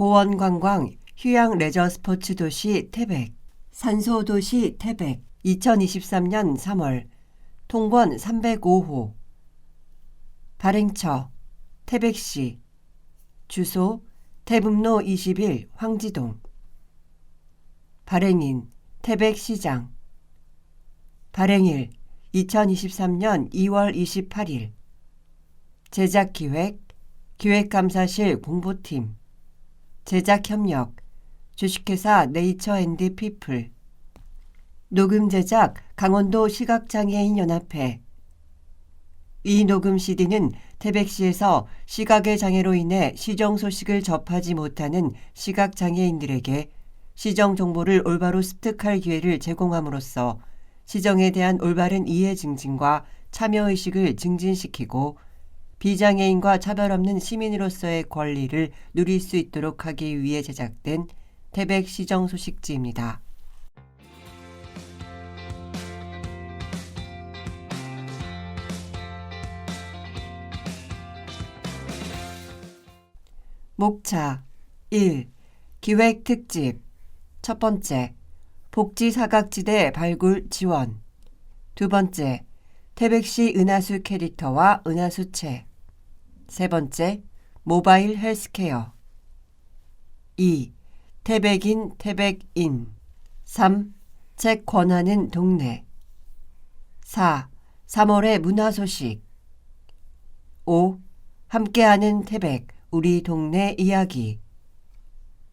고원관광 휴양 레저 스포츠 도시 태백, 산소 도시 태백 2023년 3월 통번 305호 발행처 태백시 주소 태북로 21 황지동 발행인 태백시장 발행일 2023년 2월 28일 제작기획 기획감사실 공보팀 제작협력 주식회사 네이처앤드피플 녹음 제작 강원도 시각장애인연합회 이 녹음 CD는 태백시에서 시각의 장애로 인해 시정 소식을 접하지 못하는 시각장애인들에게 시정 정보를 올바로 습득할 기회를 제공함으로써 시정에 대한 올바른 이해 증진과 참여의식을 증진시키고 비장애인과 차별 없는 시민으로서의 권리를 누릴 수 있도록 하기 위해 제작된 태백 시정 소식지입니다. 목차 1. 기획 특집 첫 번째, 복지사각지대 발굴 지원 두 번째, 태백시 은하수 캐릭터와 은하수채 세 번째, 모바일 헬스케어 2. 태백인 태백인 3. 책 권하는 동네 4. 3월의 문화소식 5. 함께하는 태백 우리 동네 이야기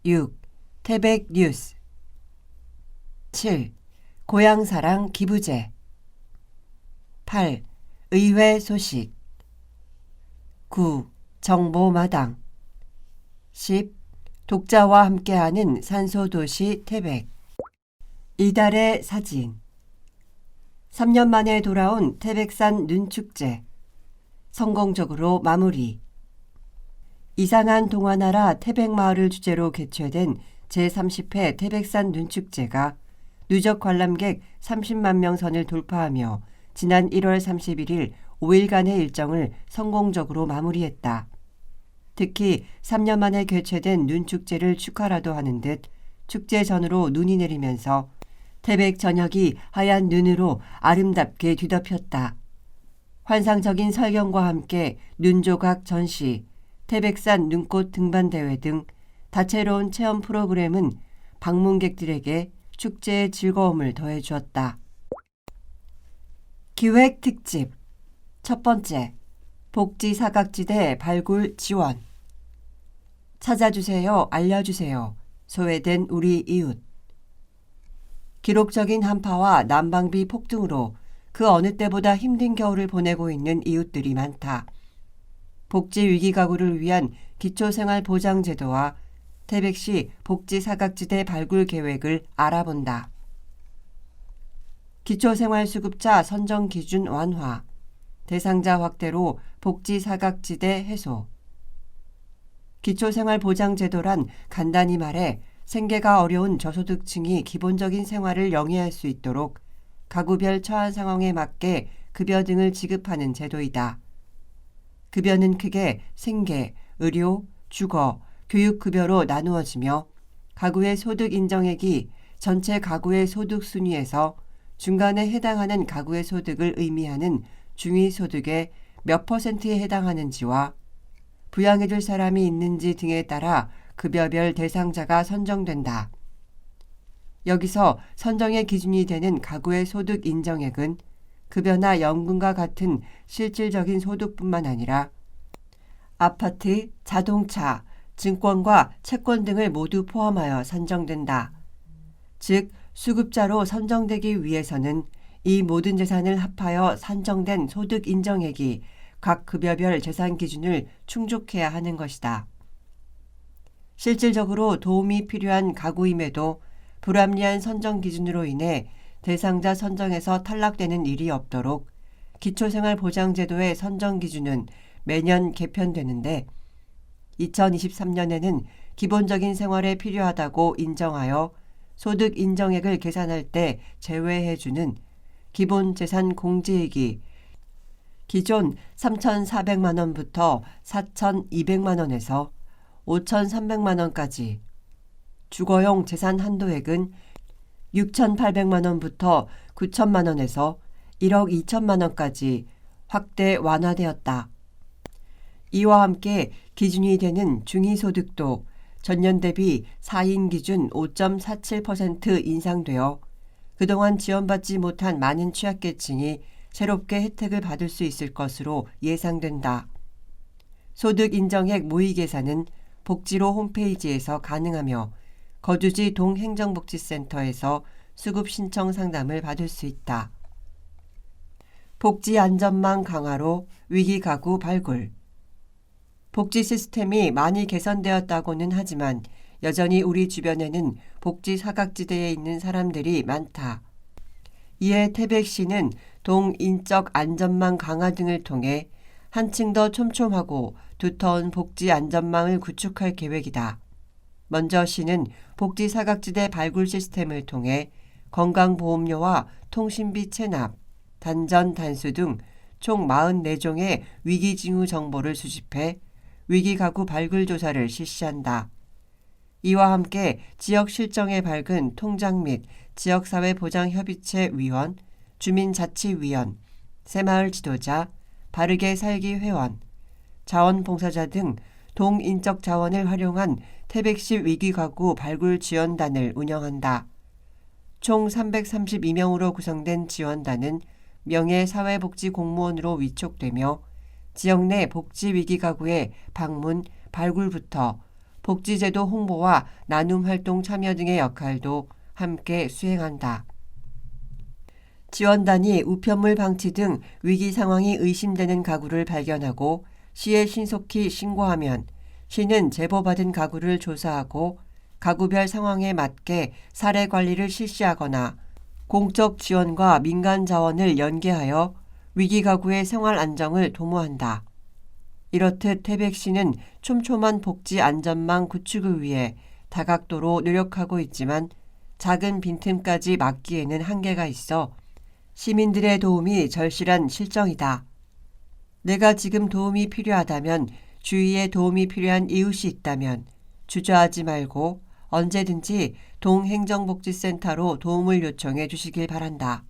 6. 태백 뉴스 7. 고향사랑 기부제 8. 의회 소식 9. 정보마당 10. 독자와 함께하는 산소도시 태백 이달의 사진 3년 만에 돌아온 태백산 눈축제 성공적으로 마무리 이상한 동화나라 태백마을을 주제로 개최된 제30회 태백산 눈축제가 누적 관람객 30만 명 선을 돌파하며 지난 1월 31일 5일간의 일정을 성공적으로 마무리했다. 특히 3년 만에 개최된 눈축제를 축하라도 하는 듯 축제 전으로 눈이 내리면서 태백 전역이 하얀 눈으로 아름답게 뒤덮였다. 환상적인 설경과 함께 눈조각 전시, 태백산 눈꽃 등반대회 등 다채로운 체험 프로그램은 방문객들에게 축제의 즐거움을 더해주었다. 기획 특집 첫 번째, 복지사각지대 발굴 지원 찾아주세요, 알려주세요. 소외된 우리 이웃 기록적인 한파와 난방비 폭등으로 그 어느 때보다 힘든 겨울을 보내고 있는 이웃들이 많다. 복지위기 가구를 위한 기초생활보장제도와 태백시 복지사각지대 발굴 계획을 알아본다. 기초생활수급자 선정 기준 완화, 대상자 확대로 복지사각지대 해소. 기초생활보장제도란 간단히 말해 생계가 어려운 저소득층이 기본적인 생활을 영위할 수 있도록 가구별 처한 상황에 맞게 급여 등을 지급하는 제도이다. 급여는 크게 생계, 의료, 주거, 교육급여로 나누어지며 가구의 소득 인정액이 전체 가구의 소득 순위에서 중간에 해당하는 가구의 소득을 의미하는 중위소득의 몇 %에 해당하는지와 부양해줄 사람이 있는지 등에 따라 급여별 대상자가 선정된다. 여기서 선정의 기준이 되는 가구의 소득 인정액은 급여나 연금과 같은 실질적인 소득뿐만 아니라 아파트, 자동차, 증권과 채권 등을 모두 포함하여 선정된다. 즉, 수급자로 선정되기 위해서는 이 모든 재산을 합하여 산정된 소득 인정액이 각 급여별 재산 기준을 충족해야 하는 것이다. 실질적으로 도움이 필요한 가구임에도 불합리한 선정 기준으로 인해 대상자 선정에서 탈락되는 일이 없도록 기초생활보장제도의 선정 기준은 매년 개편되는데 2023년에는 기본적인 생활에 필요하다고 인정하여 소득 인정액을 계산할 때 제외해주는 기본재산 공제액이 기존 3,400만 원부터 4,200만 원에서 5,300만 원까지, 주거용 재산 한도액은 6,800만 원부터 9천만 원에서 1억 2천만 원까지 확대 완화되었다. 이와 함께 기준이 되는 중위소득도 전년 대비 4인 기준 5.47% 인상되어 그동안 지원받지 못한 많은 취약계층이 새롭게 혜택을 받을 수 있을 것으로 예상된다. 소득 인정액 모의 계산은 복지로 홈페이지에서 가능하며 거주지 동행정복지센터에서 수급 신청 상담을 받을 수 있다. 복지 안전망 강화로 위기 가구 발굴. 복지 시스템이 많이 개선되었다고는 하지만 여전히 우리 주변에는 복지 사각지대에 있는 사람들이 많다. 이에 태백시는 동인적 안전망 강화 등을 통해 한층 더 촘촘하고 두터운 복지 안전망을 구축할 계획이다. 먼저 시는 복지 사각지대 발굴 시스템을 통해 건강보험료와 통신비 체납, 단전, 단수 등 총 44종의 위기징후 정보를 수집해 위기가구 발굴 조사를 실시한다. 이와 함께 지역 실정에 밝은 통장 및 지역사회보장협의체 위원, 주민자치위원, 새마을 지도자, 바르게 살기 회원, 자원봉사자 등 동인적 자원을 활용한 태백시 위기가구 발굴 지원단을 운영한다. 총 332명으로 구성된 지원단은 명예사회복지공무원으로 위촉되며 지역 내 복지위기가구의 방문, 발굴부터 복지제도 홍보와 나눔 활동 참여 등의 역할도 함께 수행한다. 지원단이 우편물 방치 등 위기 상황이 의심되는 가구를 발견하고 시에 신속히 신고하면 시는 제보받은 가구를 조사하고 가구별 상황에 맞게 사례 관리를 실시하거나 공적 지원과 민간 자원을 연계하여 위기가구의 생활 안정을 도모한다. 이렇듯 태백시는 촘촘한 복지 안전망 구축을 위해 다각도로 노력하고 있지만 작은 빈틈까지 막기에는 한계가 있어 시민들의 도움이 절실한 실정이다. 내가 지금 도움이 필요하다면, 주위에 도움이 필요한 이웃이 있다면 주저하지 말고 언제든지 동행정복지센터로 도움을 요청해 주시길 바란다.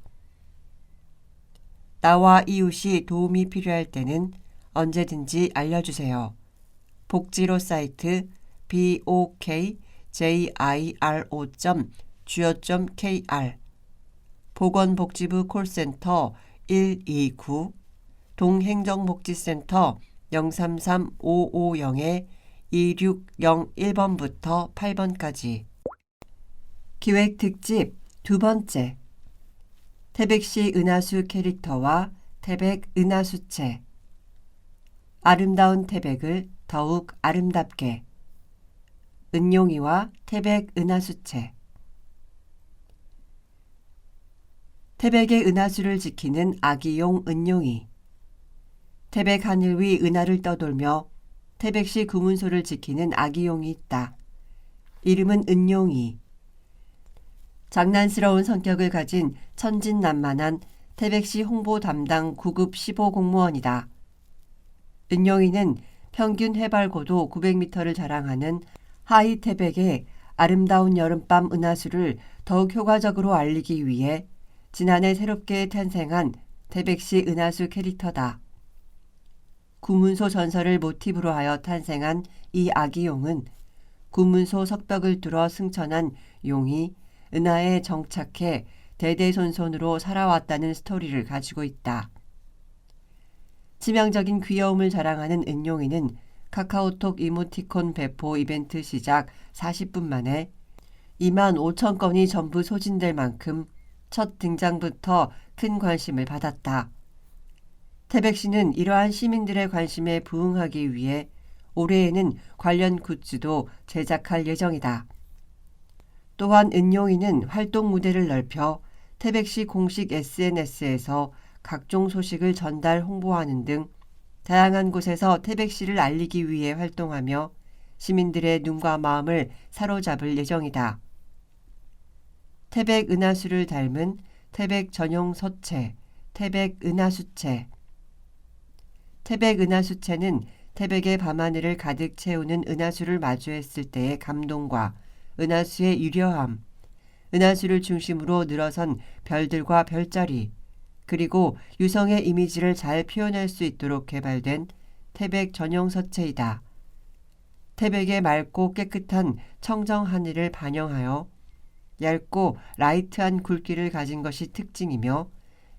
나와 이웃이 도움이 필요할 때는 언제든지 알려주세요. 복지로 사이트 bokjiro.go.kr 보건복지부 콜센터 129 동행정복지센터 033-550-2601번부터 8번까지. 기획 특집 두 번째, 태백시 은하수 캐릭터와 태백 은하수채. 아름다운 태백을 더욱 아름답게. 은용이와 태백 은하수채. 태백의 은하수를 지키는 아기용 은용이. 태백 하늘 위 은하를 떠돌며 태백시 구문소를 지키는 아기용이 있다. 이름은 은용이. 장난스러운 성격을 가진 천진난만한 태백시 홍보 담당 9급 15공무원이다. 은용이는 평균 해발 고도 900m를 자랑하는 하이 태백의 아름다운 여름밤 은하수를 더욱 효과적으로 알리기 위해 지난해 새롭게 탄생한 태백시 은하수 캐릭터다. 구문소 전설을 모티브로 하여 탄생한 이 아기용은 구문소 석벽을 뚫어 승천한 용이 은하에 정착해 대대손손으로 살아왔다는 스토리를 가지고 있다. 치명적인 귀여움을 자랑하는 은용이는 카카오톡 이모티콘 배포 이벤트 시작 40분 만에 2만 5천 건이 전부 소진될 만큼 첫 등장부터 큰 관심을 받았다. 태백시는 이러한 시민들의 관심에 부응하기 위해 올해에는 관련 굿즈도 제작할 예정이다. 또한 은용이는 활동 무대를 넓혀 태백시 공식 SNS에서 각종 소식을 전달 홍보하는 등 다양한 곳에서 태백시를 알리기 위해 활동하며 시민들의 눈과 마음을 사로잡을 예정이다. 태백 은하수를 닮은 태백 전용 서채, 태백 은하수채. 태백 은하수채는 태백의 밤하늘을 가득 채우는 은하수를 마주했을 때의 감동과 은하수의 유려함, 은하수를 중심으로 늘어선 별들과 별자리, 그리고 유성의 이미지를 잘 표현할 수 있도록 개발된 태백 전용 서체이다. 태백의 맑고 깨끗한 청정 하늘을 반영하여 얇고 라이트한 굵기를 가진 것이 특징이며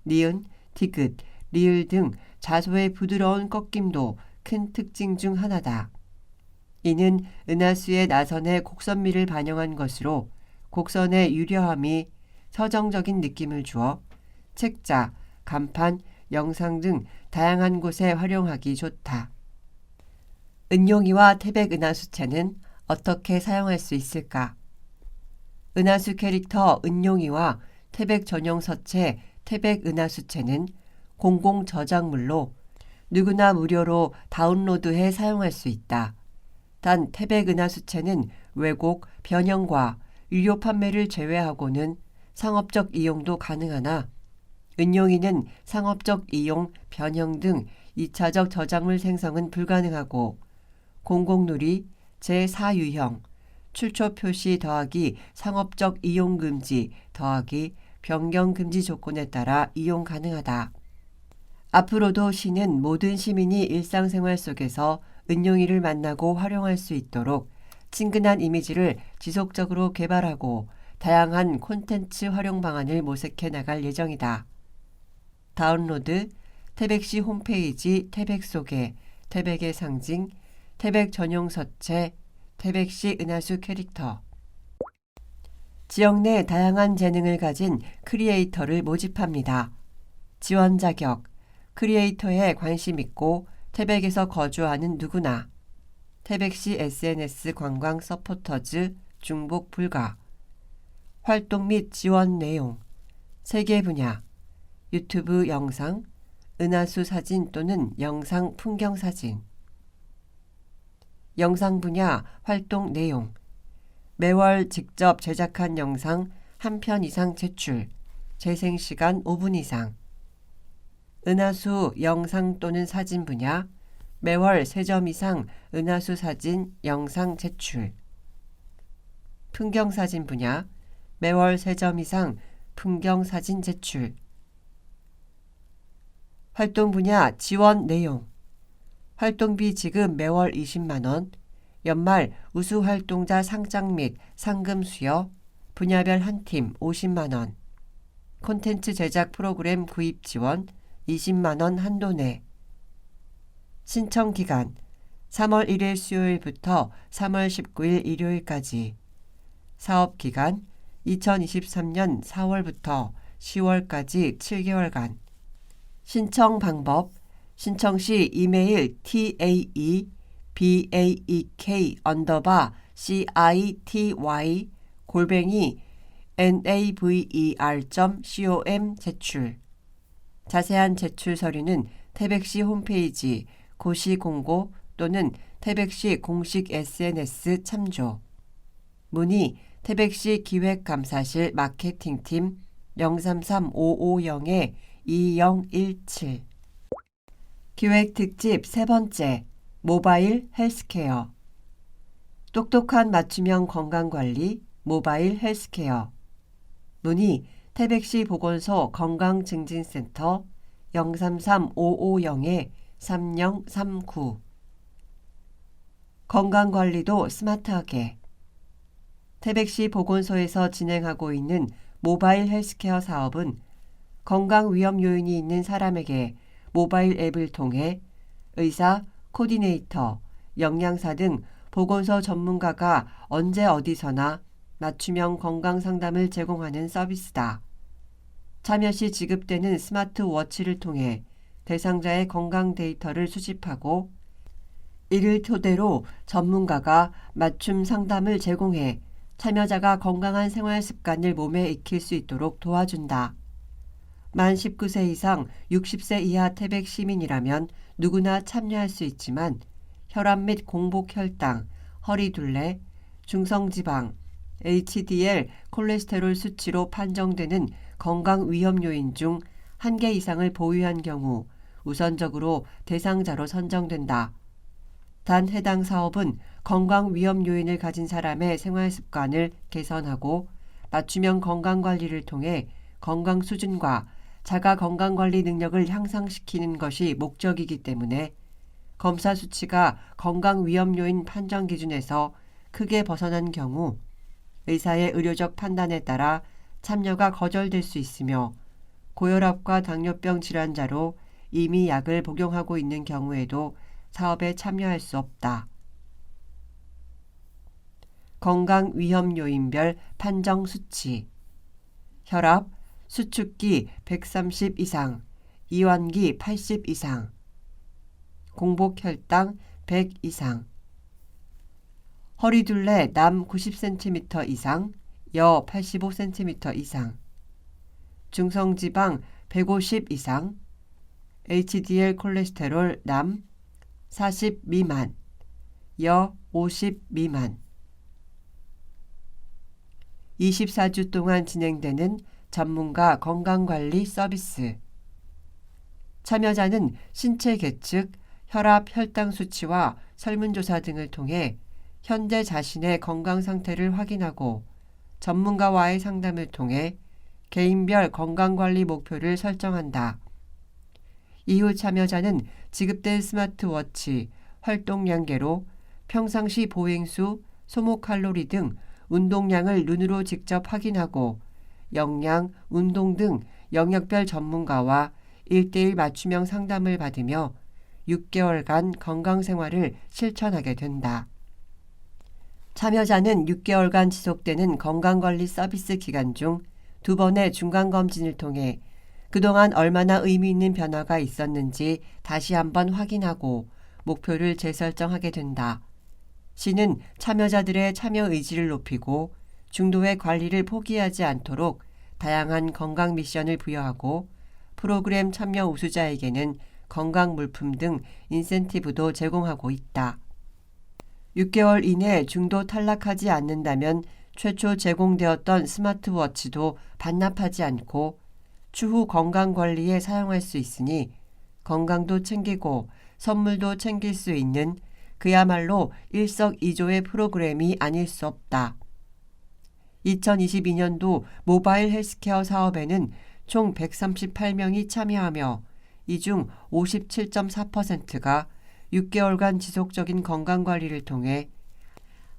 니은, 디귿, 리을 등 자소의 부드러운 꺾임도 큰 특징 중 하나다. 이는 은하수의 나선의 곡선미를 반영한 것으로 곡선의 유려함이 서정적인 느낌을 주어 책자, 간판, 영상 등 다양한 곳에 활용하기 좋다. 은용이와 태백 은하수체는 어떻게 사용할 수 있을까? 은하수 캐릭터 은용이와 태백 전용 서체 태백 은하수체는 공공 저작물로 누구나 무료로 다운로드해 사용할 수 있다. 단 태백 은하수체는 왜곡, 변형과 유료 판매를 제외하고는 상업적 이용도 가능하나 은용이는 상업적 이용, 변형 등 2차적 저작물 생성은 불가능하고 공공누리, 제4유형, 출처 표시 더하기 상업적 이용 금지 더하기 변경 금지 조건에 따라 이용 가능하다. 앞으로도 시는 모든 시민이 일상생활 속에서 은용이를 만나고 활용할 수 있도록 친근한 이미지를 지속적으로 개발하고 다양한 콘텐츠 활용 방안을 모색해 나갈 예정이다. 다운로드, 태백시 홈페이지 태백 소개, 태백의 상징, 태백 전용 서체, 태백시 은하수 캐릭터. 지역 내 다양한 재능을 가진 크리에이터를 모집합니다. 지원 자격, 크리에이터에 관심 있고 태백에서 거주하는 누구나. 태백시 SNS 관광 서포터즈 중복 불가. 활동 및 지원 내용, 세계 분야, 유튜브 영상, 은하수 사진 또는 영상 풍경 사진. 영상 분야 활동 내용, 매월 직접 제작한 영상 한 편 이상 제출, 재생시간 5분 이상. 은하수 영상 또는 사진 분야, 매월 3점 이상 은하수 사진, 영상 제출. 풍경사진 분야, 매월 3점 이상 풍경사진 제출. 활동 분야 지원 내용, 활동비 지급 매월 20만원, 연말 우수활동자 상장 및 상금 수여, 분야별 한 팀 50만원, 콘텐츠 제작 프로그램 구입 지원 20만원 한도 내. 신청 기간 3월 1일 수요일부터 3월 19일 일요일까지. 사업 기간 2023년 4월부터 10월까지 7개월간. 신청 방법, 신청 시 이메일 taebaekcity@naver.com 제출. 자세한 제출 서류는 태백시 홈페이지 고시 공고 또는 태백시 공식 SNS 참조. 문의 태백시 기획감사실 마케팅팀 033-550-2017. 기획특집 세 번째, 모바일 헬스케어. 똑똑한 맞춤형 건강관리 모바일 헬스케어. 문의 태백시 보건소 건강증진센터 033-550-3039. 건강관리도 스마트하게. 태백시 보건소에서 진행하고 있는 모바일 헬스케어 사업은 건강 위험 요인이 있는 사람에게 모바일 앱을 통해 의사, 코디네이터, 영양사 등 보건소 전문가가 언제 어디서나 맞춤형 건강 상담을 제공하는 서비스다. 참여 시 지급되는 스마트워치를 통해 대상자의 건강 데이터를 수집하고 이를 토대로 전문가가 맞춤 상담을 제공해 참여자가 건강한 생활 습관을 몸에 익힐 수 있도록 도와준다. 만 19세 이상 60세 이하 태백 시민이라면 누구나 참여할 수 있지만 혈압 및 공복 혈당, 허리둘레, 중성지방, HDL 콜레스테롤 수치로 판정되는 건강 위험 요인 중 1개 이상을 보유한 경우 우선적으로 대상자로 선정된다. 단 해당 사업은 건강 위험 요인을 가진 사람의 생활 습관을 개선하고 맞춤형 건강관리를 통해 건강 수준과 자가 건강관리 능력을 향상시키는 것이 목적이기 때문에 검사 수치가 건강 위험 요인 판정 기준에서 크게 벗어난 경우 의사의 의료적 판단에 따라 참여가 거절될 수 있으며 고혈압과 당뇨병 질환자로 이미 약을 복용하고 있는 경우에도 사업에 참여할 수 없다. 건강 위험 요인별 판정 수치. 혈압, 수축기 130 이상, 이완기 80 이상, 공복 혈당 100 이상, 허리둘레 남 90cm 이상, 여 85cm 이상, 중성지방 150 이상, HDL 콜레스테롤 남 40 미만, 여 50 미만. 24주 동안 진행되는 전문가 건강관리 서비스. 참여자는 신체 계측, 혈압, 혈당 수치와 설문조사 등을 통해 현재 자신의 건강 상태를 확인하고 전문가와의 상담을 통해 개인별 건강관리 목표를 설정한다. 이후 참여자는 지급된 스마트워치, 활동량계로 평상시 보행수, 소모칼로리 등 운동량을 눈으로 직접 확인하고 영양, 운동 등 영역별 전문가와 1:1 맞춤형 상담을 받으며 6개월간 건강생활을 실천하게 된다. 참여자는 6개월간 지속되는 건강관리 서비스 기간 중 2번의 중간검진을 통해 그동안 얼마나 의미 있는 변화가 있었는지 다시 한번 확인하고 목표를 재설정하게 된다. 시는 참여자들의 참여 의지를 높이고 중도의 관리를 포기하지 않도록 다양한 건강 미션을 부여하고 프로그램 참여 우수자에게는 건강 물품 등 인센티브도 제공하고 있다. 6개월 이내 중도 탈락하지 않는다면 최초 제공되었던 스마트워치도 반납하지 않고 추후 건강관리에 사용할 수 있으니 건강도 챙기고 선물도 챙길 수 있는 그야말로 일석이조의 프로그램이 아닐 수 없다. 2022년도 모바일 헬스케어 사업에는 총 138명이 참여하며 이 중 57.4%가 6개월간 지속적인 건강관리를 통해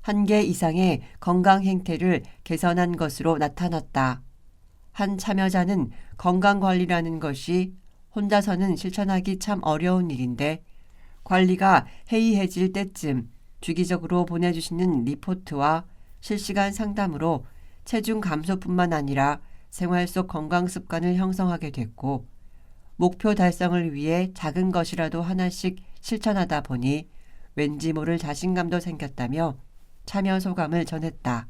1개 이상의 건강 행태를 개선한 것으로 나타났다. 한 참여자는 건강관리라는 것이 혼자서는 실천하기 참 어려운 일인데 관리가 해이해질 때쯤 주기적으로 보내주시는 리포트와 실시간 상담으로 체중 감소뿐만 아니라 생활 속 건강 습관을 형성하게 됐고 목표 달성을 위해 작은 것이라도 하나씩 실천하다 보니 왠지 모를 자신감도 생겼다며 참여 소감을 전했다.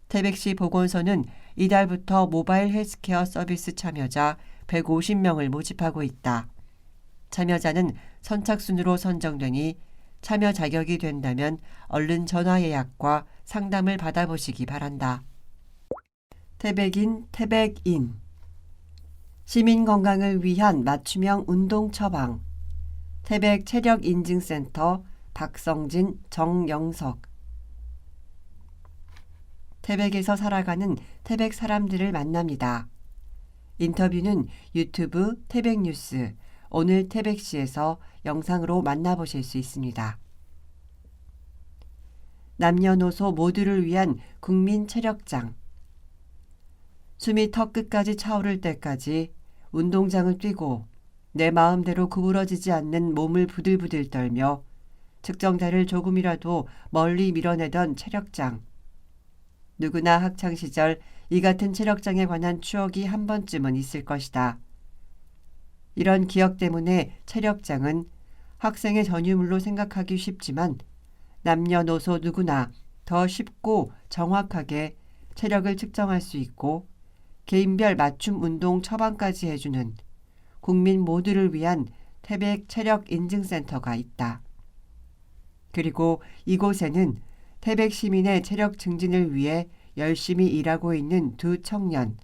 태백시 보건소는 이달부터 모바일 헬스케어 서비스 참여자 150명을 모집하고 있다. 참여자는 선착순으로 선정되니 참여 자격이 된다면 얼른 전화 예약과 상담을 받아보시기 바란다. 태백인 태백인 시민 건강을 위한 맞춤형 운동 처방 태백 체력인증센터 박성진, 정영석 태백에서 살아가는 태백 사람들을 만납니다. 인터뷰는 유튜브 태백뉴스 오늘 태백시에서 영상으로 만나보실 수 있습니다. 남녀노소 모두를 위한 국민 체력장 숨이 턱 끝까지 차오를 때까지 운동장을 뛰고 내 마음대로 구부러지지 않는 몸을 부들부들 떨며 측정대를 조금이라도 멀리 밀어내던 체력장. 누구나 학창시절 이 같은 체력장에 관한 추억이 한 번쯤은 있을 것이다. 이런 기억 때문에 체력장은 학생의 전유물로 생각하기 쉽지만 남녀노소 누구나 더 쉽고 정확하게 체력을 측정할 수 있고 개인별 맞춤 운동 처방까지 해주는 국민 모두를 위한 태백 체력인증센터가 있다. 그리고 이곳에는 태백 시민의 체력 증진을 위해 열심히 일하고 있는 두 청년,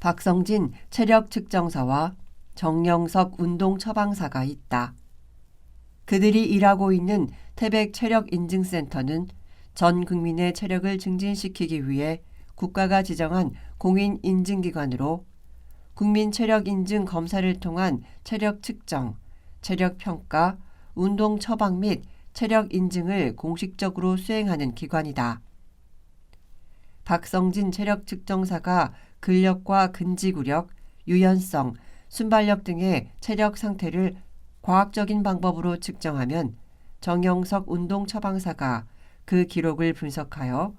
박성진 체력 측정사와 정영석 운동 처방사가 있다. 그들이 일하고 있는 태백 체력인증센터는 전 국민의 체력을 증진시키기 위해 국가가 지정한 공인인증기관으로 국민 체력인증 검사를 통한 체력 측정, 체력 평가, 운동 처방 및 체력 인증을 공식적으로 수행하는 기관이다. 박성진 체력 측정사가 근력과 근지구력, 유연성, 순발력 등의 체력 상태를 과학적인 방법으로 측정하면 정영석 운동 처방사가 그 기록을 분석하여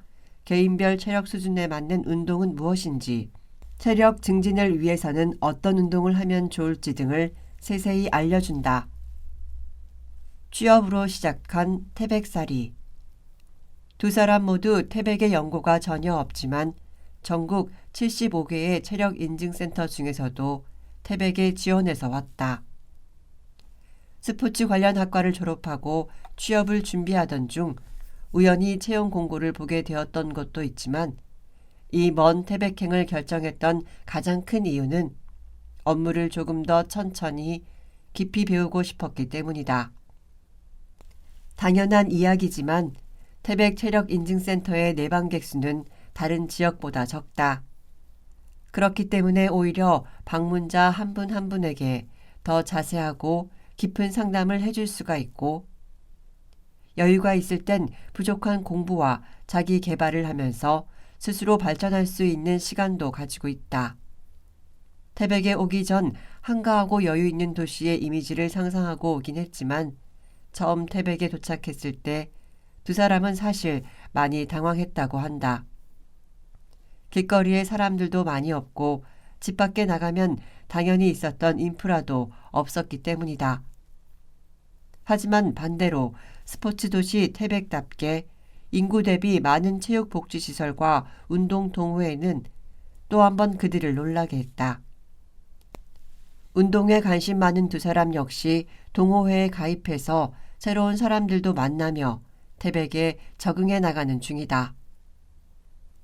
개인별 체력 수준에 맞는 운동은 무엇인지, 체력 증진을 위해서는 어떤 운동을 하면 좋을지 등을 세세히 알려준다. 취업으로 시작한 태백살이. 두 사람 모두 태백의 연고가 전혀 없지만 전국 75개의 체력인증센터 중에서도 태백에 지원해서 왔다. 스포츠 관련 학과를 졸업하고 취업을 준비하던 중 우연히 채용 공고를 보게 되었던 것도 있지만 이 먼 태백행을 결정했던 가장 큰 이유는 업무를 조금 더 천천히 깊이 배우고 싶었기 때문이다. 당연한 이야기지만 태백 체력인증센터의 내방객 수는 다른 지역보다 적다. 그렇기 때문에 오히려 방문자 한 분 한 분에게 더 자세하고 깊은 상담을 해줄 수가 있고 여유가 있을 땐 부족한 공부와 자기 개발을 하면서 스스로 발전할 수 있는 시간도 가지고 있다. 태백에 오기 전 한가하고 여유 있는 도시의 이미지를 상상하고 오긴 했지만 처음 태백에 도착했을 때 두 사람은 사실 많이 당황했다고 한다. 길거리에 사람들도 많이 없고 집 밖에 나가면 당연히 있었던 인프라도 없었기 때문이다. 하지만 반대로 스포츠 도시 태백답게 인구 대비 많은 체육복지시설과 운동 동호회는 또 한 번 그들을 놀라게 했다. 운동에 관심 많은 두 사람 역시 동호회에 가입해서 새로운 사람들도 만나며 태백에 적응해 나가는 중이다.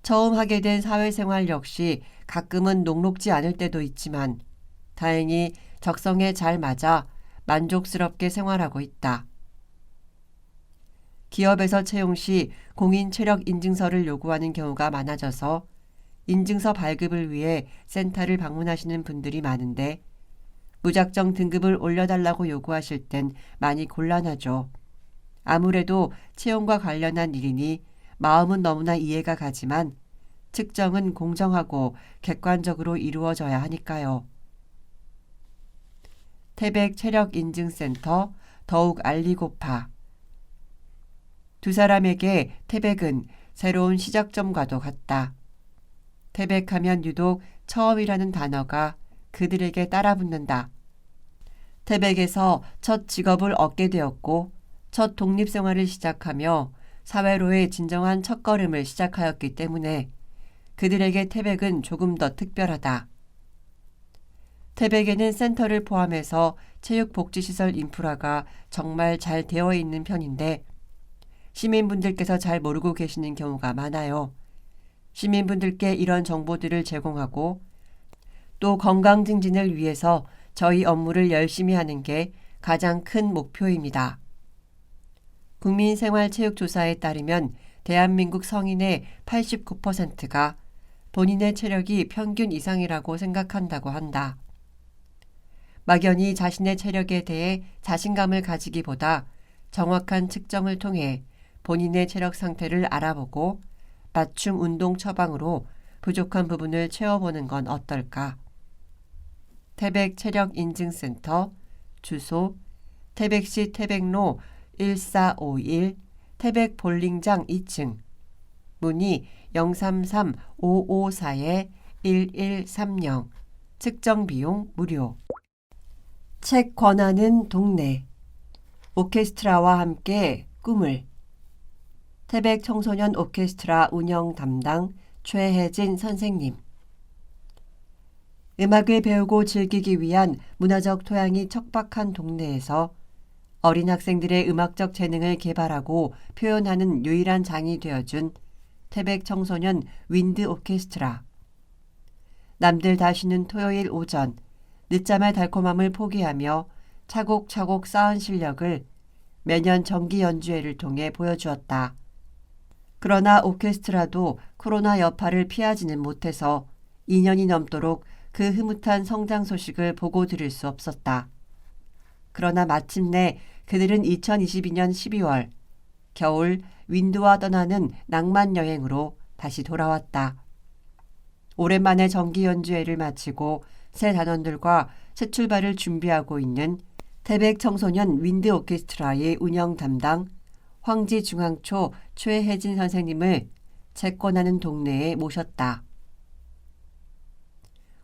처음 하게 된 사회생활 역시 가끔은 녹록지 않을 때도 있지만 다행히 적성에 잘 맞아 만족스럽게 생활하고 있다. 기업에서 채용 시 공인 체력 인증서를 요구하는 경우가 많아져서 인증서 발급을 위해 센터를 방문하시는 분들이 많은데 무작정 등급을 올려달라고 요구하실 땐 많이 곤란하죠. 아무래도 채용과 관련한 일이니 마음은 너무나 이해가 가지만 측정은 공정하고 객관적으로 이루어져야 하니까요. 태백 체력인증센터 더욱 알리고파. 두 사람에게 태백은 새로운 시작점과도 같다. 태백하면 유독 처음이라는 단어가 그들에게 따라붙는다. 태백에서 첫 직업을 얻게 되었고 첫 독립생활을 시작하며 사회로의 진정한 첫걸음을 시작하였기 때문에 그들에게 태백은 조금 더 특별하다. 태백에는 센터를 포함해서 체육복지시설 인프라가 정말 잘 되어 있는 편인데 시민분들께서 잘 모르고 계시는 경우가 많아요. 시민분들께 이런 정보들을 제공하고 또 건강 증진을 위해서 저희 업무를 열심히 하는 게 가장 큰 목표입니다. 국민생활체육조사에 따르면 대한민국 성인의 89%가 본인의 체력이 평균 이상이라고 생각한다고 한다. 막연히 자신의 체력에 대해 자신감을 가지기보다 정확한 측정을 통해 본인의 체력 상태를 알아보고 맞춤 운동 처방으로 부족한 부분을 채워보는 건 어떨까? 태백 체력인증센터 주소 태백시 태백로 1451 태백 볼링장 2층 문의 033-554-1130 측정 비용 무료. 책 권하는 동네 오케스트라와 함께 꿈을. 태백 청소년 오케스트라 운영 담당 최혜진 선생님. 음악을 배우고 즐기기 위한 문화적 토양이 척박한 동네에서 어린 학생들의 음악적 재능을 개발하고 표현하는 유일한 장이 되어준 태백 청소년 윈드 오케스트라. 남들 다 쉬는 토요일 오전 늦잠의 달콤함을 포기하며 차곡차곡 쌓은 실력을 매년 정기 연주회를 통해 보여주었다. 그러나 오케스트라도 코로나 여파를 피하지는 못해서 2년이 넘도록 그 흐뭇한 성장 소식을 보고 들을 수 없었다. 그러나 마침내 그들은 2022년 12월 겨울 윈드와 떠나는 낭만 여행으로 다시 돌아왔다. 오랜만에 정기 연주회를 마치고 새 단원들과 새 출발을 준비하고 있는 태백 청소년 윈드 오케스트라의 운영 담당 황지중앙초 최혜진 선생님을 채권하는 동네에 모셨다.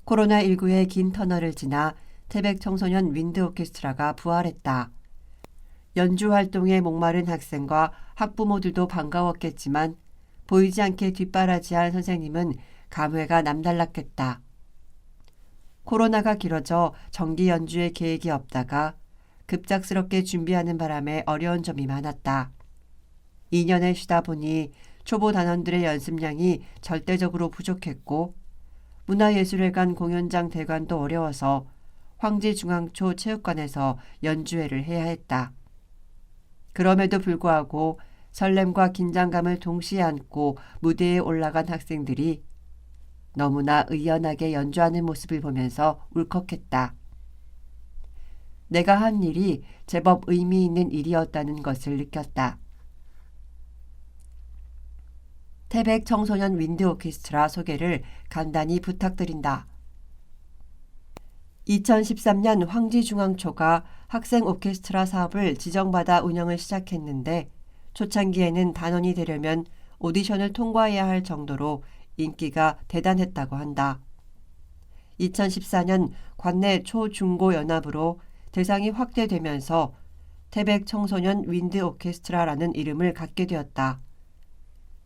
코로나19의 긴 터널을 지나 태백 청소년 윈드 오케스트라가 부활했다. 연주 활동에 목마른 학생과 학부모들도 반가웠겠지만 보이지 않게 뒷바라지한 선생님은 감회가 남달랐겠다. 코로나가 길어져 정기 연주의 계획이 없다가 급작스럽게 준비하는 바람에 어려운 점이 많았다. 2년을 쉬다 보니 초보 단원들의 연습량이 절대적으로 부족했고 문화예술회관 공연장 대관도 어려워서 황지중앙초 체육관에서 연주회를 해야 했다. 그럼에도 불구하고 설렘과 긴장감을 동시에 안고 무대에 올라간 학생들이 너무나 의연하게 연주하는 모습을 보면서 울컥했다. 내가 한 일이 제법 의미 있는 일이었다는 것을 느꼈다. 태백 청소년 윈드 오케스트라 소개를 간단히 부탁드린다. 2013년 황지중앙초가 학생 오케스트라 사업을 지정받아 운영을 시작했는데 초창기에는 단원이 되려면 오디션을 통과해야 할 정도로 인기가 대단했다고 한다. 2014년 관내 초중고 연합으로 대상이 확대되면서 태백 청소년 윈드 오케스트라라는 이름을 갖게 되었다.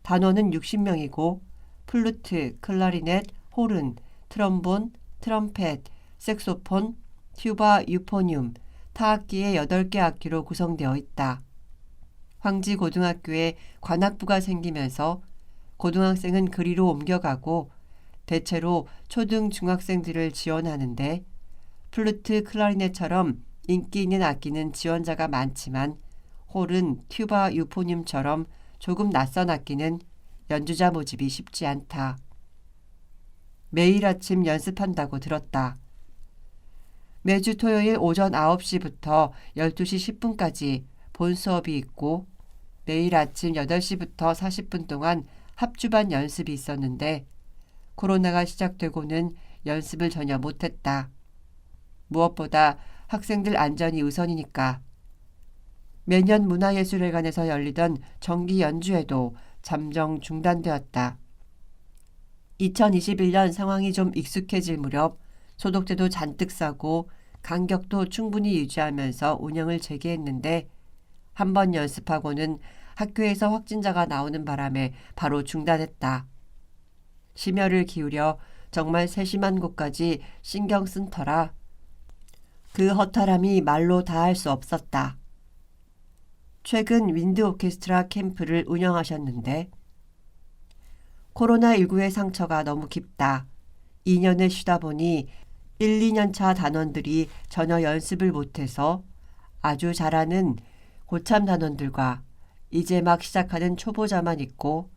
단원은 60명이고 플루트, 클라리넷, 호른, 트럼본, 트럼펫, 색소폰, 튜바, 유포늄, 타악기의 8개 악기로 구성되어 있다. 황지고등학교에 관악부가 생기면서 고등학생은 그리로 옮겨가고 대체로 초등 중학생들을 지원하는데 플루트, 클라리넷처럼 인기 있는 악기는 지원자가 많지만 홀은 튜바, 유포늄처럼 조금 낯선 악기는 연주자 모집이 쉽지 않다. 매일 아침 연습한다고 들었다. 매주 토요일 오전 9시부터 12시 10분까지 본 수업이 있고 매일 아침 8시부터 40분 동안 합주반 연습이 있었는데 코로나가 시작되고는 연습을 전혀 못했다. 무엇보다 학생들 안전이 우선이니까. 매년 문화예술회관에서 열리던 정기 연주회도 잠정 중단되었다. 2021년 상황이 좀 익숙해질 무렵 소독제도 잔뜩 싸고 간격도 충분히 유지하면서 운영을 재개했는데 한 번 연습하고는 학교에서 확진자가 나오는 바람에 바로 중단했다. 심혈을 기울여 정말 세심한 곳까지 신경 쓴 터라 그 허탈함이 말로 다할 수 없었다. 최근 윈드 오케스트라 캠프를 운영하셨는데 코로나19의 상처가 너무 깊다. 2년을 쉬다 보니 1, 2년 차 단원들이 전혀 연습을 못해서 아주 잘하는 고참 단원들과 이제 막 시작하는 초보자만 있고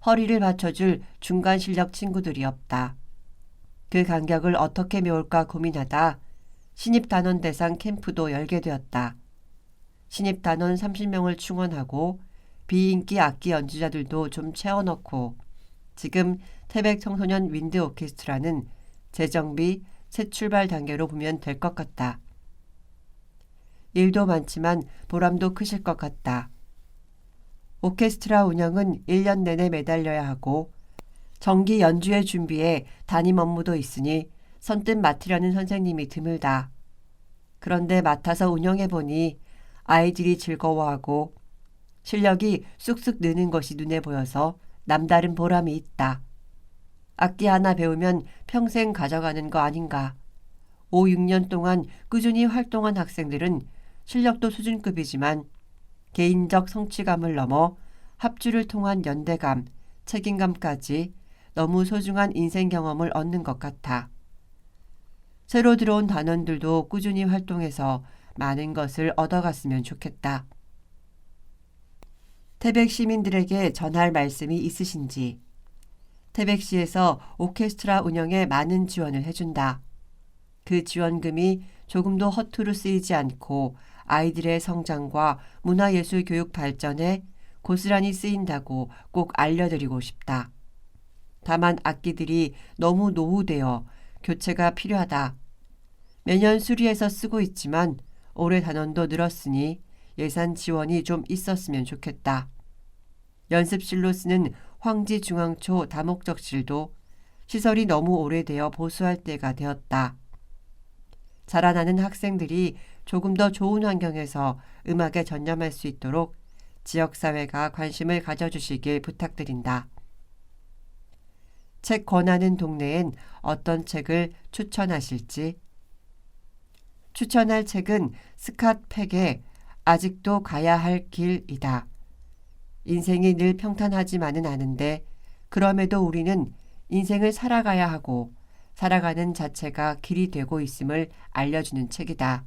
허리를 받쳐줄 중간 실력 친구들이 없다. 그 간격을 어떻게 메울까 고민하다 신입 단원 대상 캠프도 열게 되었다. 신입 단원 30명을 충원하고 비인기 악기 연주자들도 좀 채워넣고 지금 태백 청소년 윈드 오케스트라는 재정비, 새 출발 단계로 보면 될 것 같다. 일도 많지만 보람도 크실 것 같다. 오케스트라 운영은 1년 내내 매달려야 하고 정기 연주회 준비에 담임 업무도 있으니 선뜻 맡으려는 선생님이 드물다. 그런데 맡아서 운영해보니 아이들이 즐거워하고 실력이 쑥쑥 느는 것이 눈에 보여서 남다른 보람이 있다. 악기 하나 배우면 평생 가져가는 거 아닌가. 5, 6년 동안 꾸준히 활동한 학생들은 실력도 수준급이지만 개인적 성취감을 넘어 합주를 통한 연대감, 책임감까지 너무 소중한 인생 경험을 얻는 것 같아. 새로 들어온 단원들도 꾸준히 활동해서 많은 것을 얻어갔으면 좋겠다. 태백 시민들에게 전할 말씀이 있으신지. 태백시에서 오케스트라 운영에 많은 지원을 해준다. 그 지원금이 조금도 허투루 쓰이지 않고 아이들의 성장과 문화예술 교육 발전에 고스란히 쓰인다고 꼭 알려드리고 싶다. 다만 악기들이 너무 노후되어 교체가 필요하다. 매년 수리해서 쓰고 있지만 올해 단원도 늘었으니 예산 지원이 좀 있었으면 좋겠다. 연습실로 쓰는 황지중앙초 다목적실도 시설이 너무 오래되어 보수할 때가 되었다. 자라나는 학생들이 조금 더 좋은 환경에서 음악에 전념할 수 있도록 지역사회가 관심을 가져주시길 부탁드린다. 책 권하는 동네엔 어떤 책을 추천하실지. 추천할 책은 스캇 팩의 아직도 가야 할 길이다. 인생이 늘 평탄하지만은 않은데 그럼에도 우리는 인생을 살아가야 하고 살아가는 자체가 길이 되고 있음을 알려주는 책이다.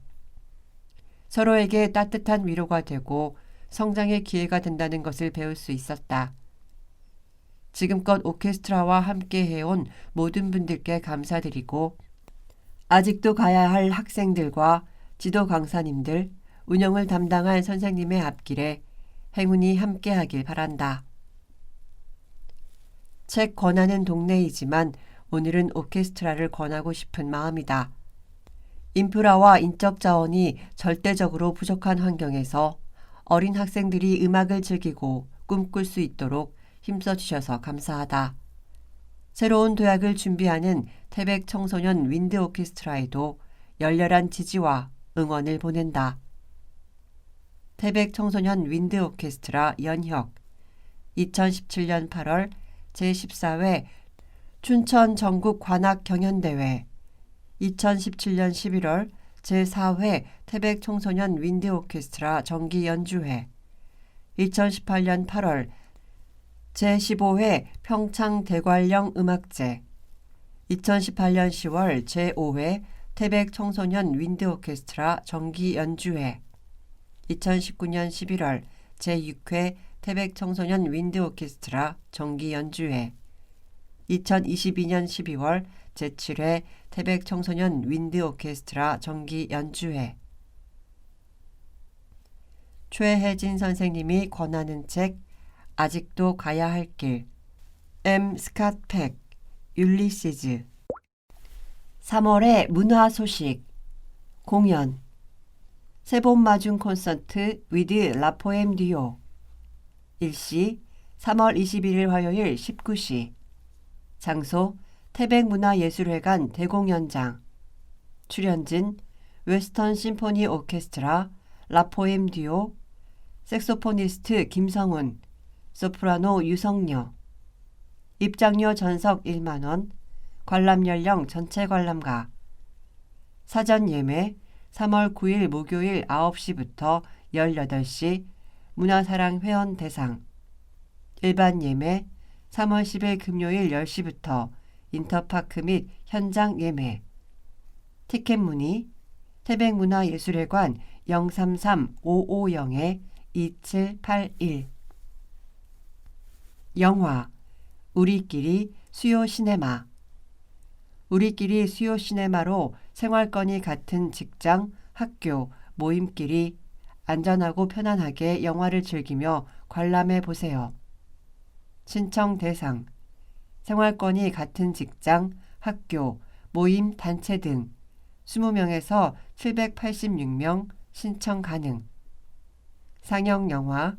서로에게 따뜻한 위로가 되고 성장의 기회가 된다는 것을 배울 수 있었다. 지금껏 오케스트라와 함께 해온 모든 분들께 감사드리고 아직도 가야 할 학생들과 지도 강사님들, 운영을 담당할 선생님의 앞길에 행운이 함께하길 바란다. 책 권하는 동네이지만 오늘은 오케스트라를 권하고 싶은 마음이다. 인프라와 인적 자원이 절대적으로 부족한 환경에서 어린 학생들이 음악을 즐기고 꿈꿀 수 있도록 힘써주셔서 감사하다. 새로운 도약을 준비하는 태백 청소년 윈드 오케스트라에도 열렬한 지지와 응원을 보낸다. 태백 청소년 윈드 오케스트라 연혁 2017년 8월 제14회 춘천 전국 관악 경연대회 2017년 11월 제4회 태백 청소년 윈드 오케스트라 정기 연주회 2018년 8월 제15회 평창 대관령 음악제 2018년 10월 제5회 태백 청소년 윈드 오케스트라 정기 연주회 2019년 11월 제6회 태백 청소년 윈드 오케스트라 정기 연주회 2022년 12월 제7회 태백 청소년 윈드 오케스트라 정기 연주회. 최혜진 선생님이 권하는 책 아직도 가야 할 길. M. 스캇 팩 율리시즈. 3월의 문화 소식. 공연. 세본 마중 콘서트 위드 라포엠 듀오. 일시 3월 21일 화요일 19시. 장소 태백문화예술회관 대공연장. 출연진 웨스턴 심포니 오케스트라 라포엠 듀오, 색소포니스트 김성훈, 소프라노 유성녀. 입장료 전석 1만원, 관람연령 전체 관람가. 사전 예매 3월 9일 목요일 9시부터 18시 문화사랑 회원 대상. 일반 예매 3월 10일 금요일 10시부터 인터파크 및 현장 예매. 티켓 문의 태백문화예술회관 033-550-2781. 영화 우리끼리 수요 시네마. 우리끼리 수요 시네마로 생활권이 같은 직장, 학교, 모임끼리 안전하고 편안하게 영화를 즐기며 관람해 보세요. 신청 대상 생활권이 같은 직장, 학교, 모임, 단체 등 20명에서 786명 신청 가능. 상영 영화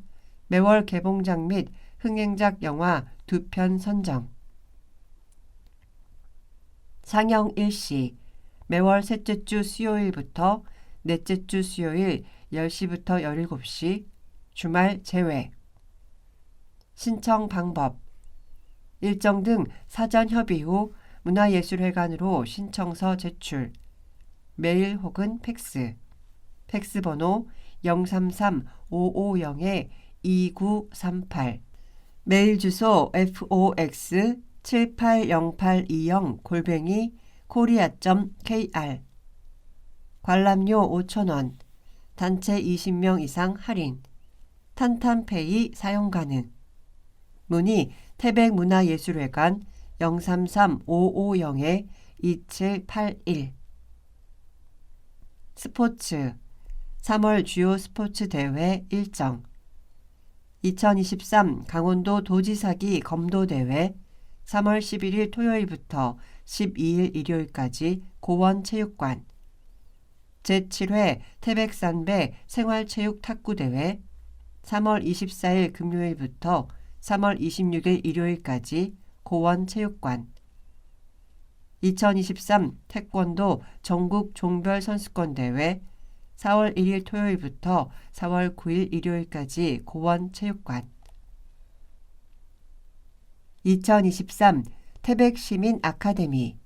매월 개봉작 및 흥행작 영화 2편 선정. 상영 일시 매월 셋째 주 수요일부터 넷째 주 수요일 10시부터 17시 주말 제외. 신청 방법 일정 등 사전 협의 후 문화예술회관으로 신청서 제출. 메일 혹은 팩스. 팩스 번호 033-550-2938. 메일 주소 fox780820@korea.kr. 관람료 5,000원. 단체 20명 이상 할인. 탄탄페이 사용 가능. 문의 태백문화예술회관 033-550-2781. 스포츠 3월 주요 스포츠 대회 일정 2023 강원도 도지사기 검도대회 3월 11일 토요일부터 12일 일요일까지 고원체육관 제7회 태백산배 생활체육 탁구대회 3월 24일 금요일부터 3월 26일 일요일까지 고원체육관 2023 태권도 전국 종별 선수권대회 4월 1일 토요일부터 4월 9일 일요일까지 고원체육관 2023 태백시민 아카데미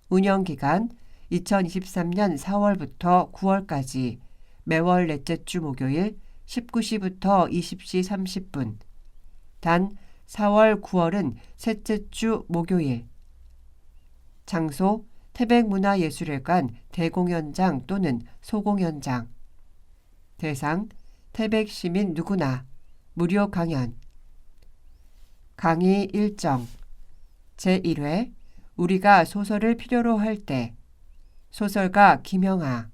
운영기간 2023년 4월부터 9월까지 매월 넷째 주 목요일 19시부터 20시 30분 단 4월 9월은 셋째 주 목요일 장소 태백문화예술회관 대공연장 또는 소공연장 대상 태백시민 누구나 무료 강연 강의 일정 제1회 우리가 소설을 필요로 할 때 소설가 김영하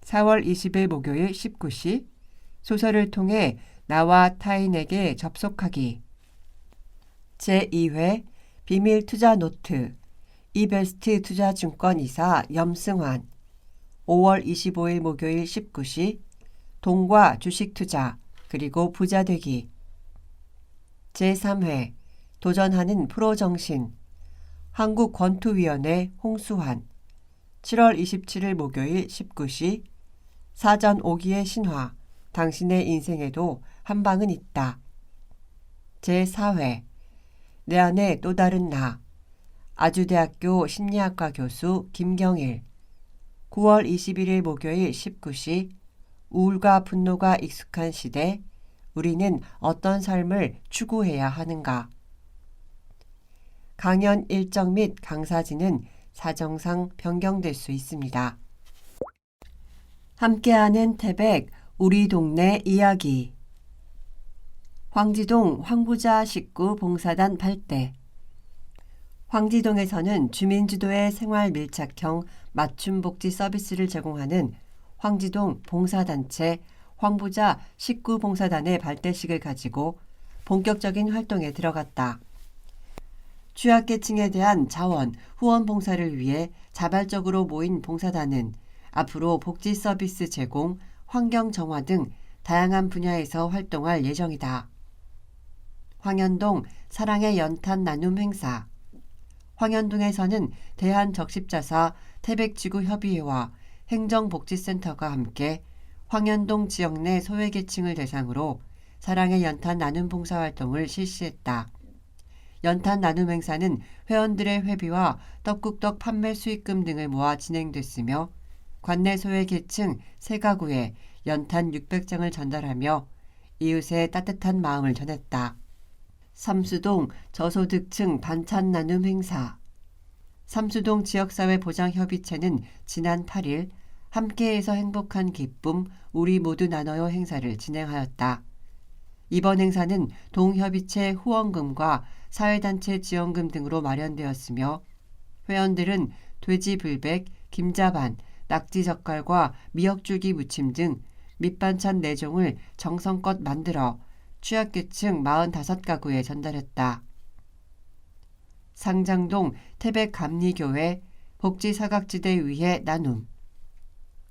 4월 20일 목요일 19시 소설을 통해 나와 타인에게 접속하기 제2회 비밀 투자 노트 이베스트 투자증권이사 염승환 5월 25일 목요일 19시 돈과 주식투자 그리고 부자되기 제3회 도전하는 프로정신 한국권투위원회 홍수환 7월 27일 목요일 19시 사전 5기의 신화 당신의 인생에도 한 방은 있다. 제4회 내 안에 또 다른 나 아주대학교 심리학과 교수 김경일 9월 21일 목요일 19시 우울과 분노가 익숙한 시대 우리는 어떤 삶을 추구해야 하는가 강연 일정 및 강사진은 사정상 변경될 수 있습니다. 함께하는 태백 우리 동네 이야기 황지동 황부자 식구 봉사단 발대 황지동에서는 주민주도의 생활 밀착형 맞춤 복지 서비스를 제공하는 황지동 봉사단체 황부자 식구 봉사단의 발대식을 가지고 본격적인 활동에 들어갔다. 취약계층에 대한 자원, 후원 봉사를 위해 자발적으로 모인 봉사단은 앞으로 복지 서비스 제공, 환경 정화 등 다양한 분야에서 활동할 예정이다. 황현동 사랑의 연탄 나눔 행사 황현동에서는 대한적십자사 태백지구협의회와 행정복지센터가 함께 황현동 지역 내 소외계층을 대상으로 사랑의 연탄 나눔 봉사활동을 실시했다. 연탄 나눔 행사는 회원들의 회비와 떡국떡 판매 수익금 등을 모아 진행됐으며 관내 소외계층 3가구에 연탄 600장을 전달하며 이웃의 따뜻한 마음을 전했다. 삼수동 저소득층 반찬 나눔 행사 삼수동 지역사회보장협의체는 지난 8일 함께해서 행복한 기쁨 우리 모두 나눠요 행사를 진행하였다. 이번 행사는 동협의체 후원금과 사회단체 지원금 등으로 마련되었으며 회원들은 돼지불백, 김자반, 낙지젓갈과 미역줄기 무침 등 밑반찬 4종을 정성껏 만들어 취약계층 45가구에 전달했다. 상장동 태백감리교회 복지사각지대 위에 나눔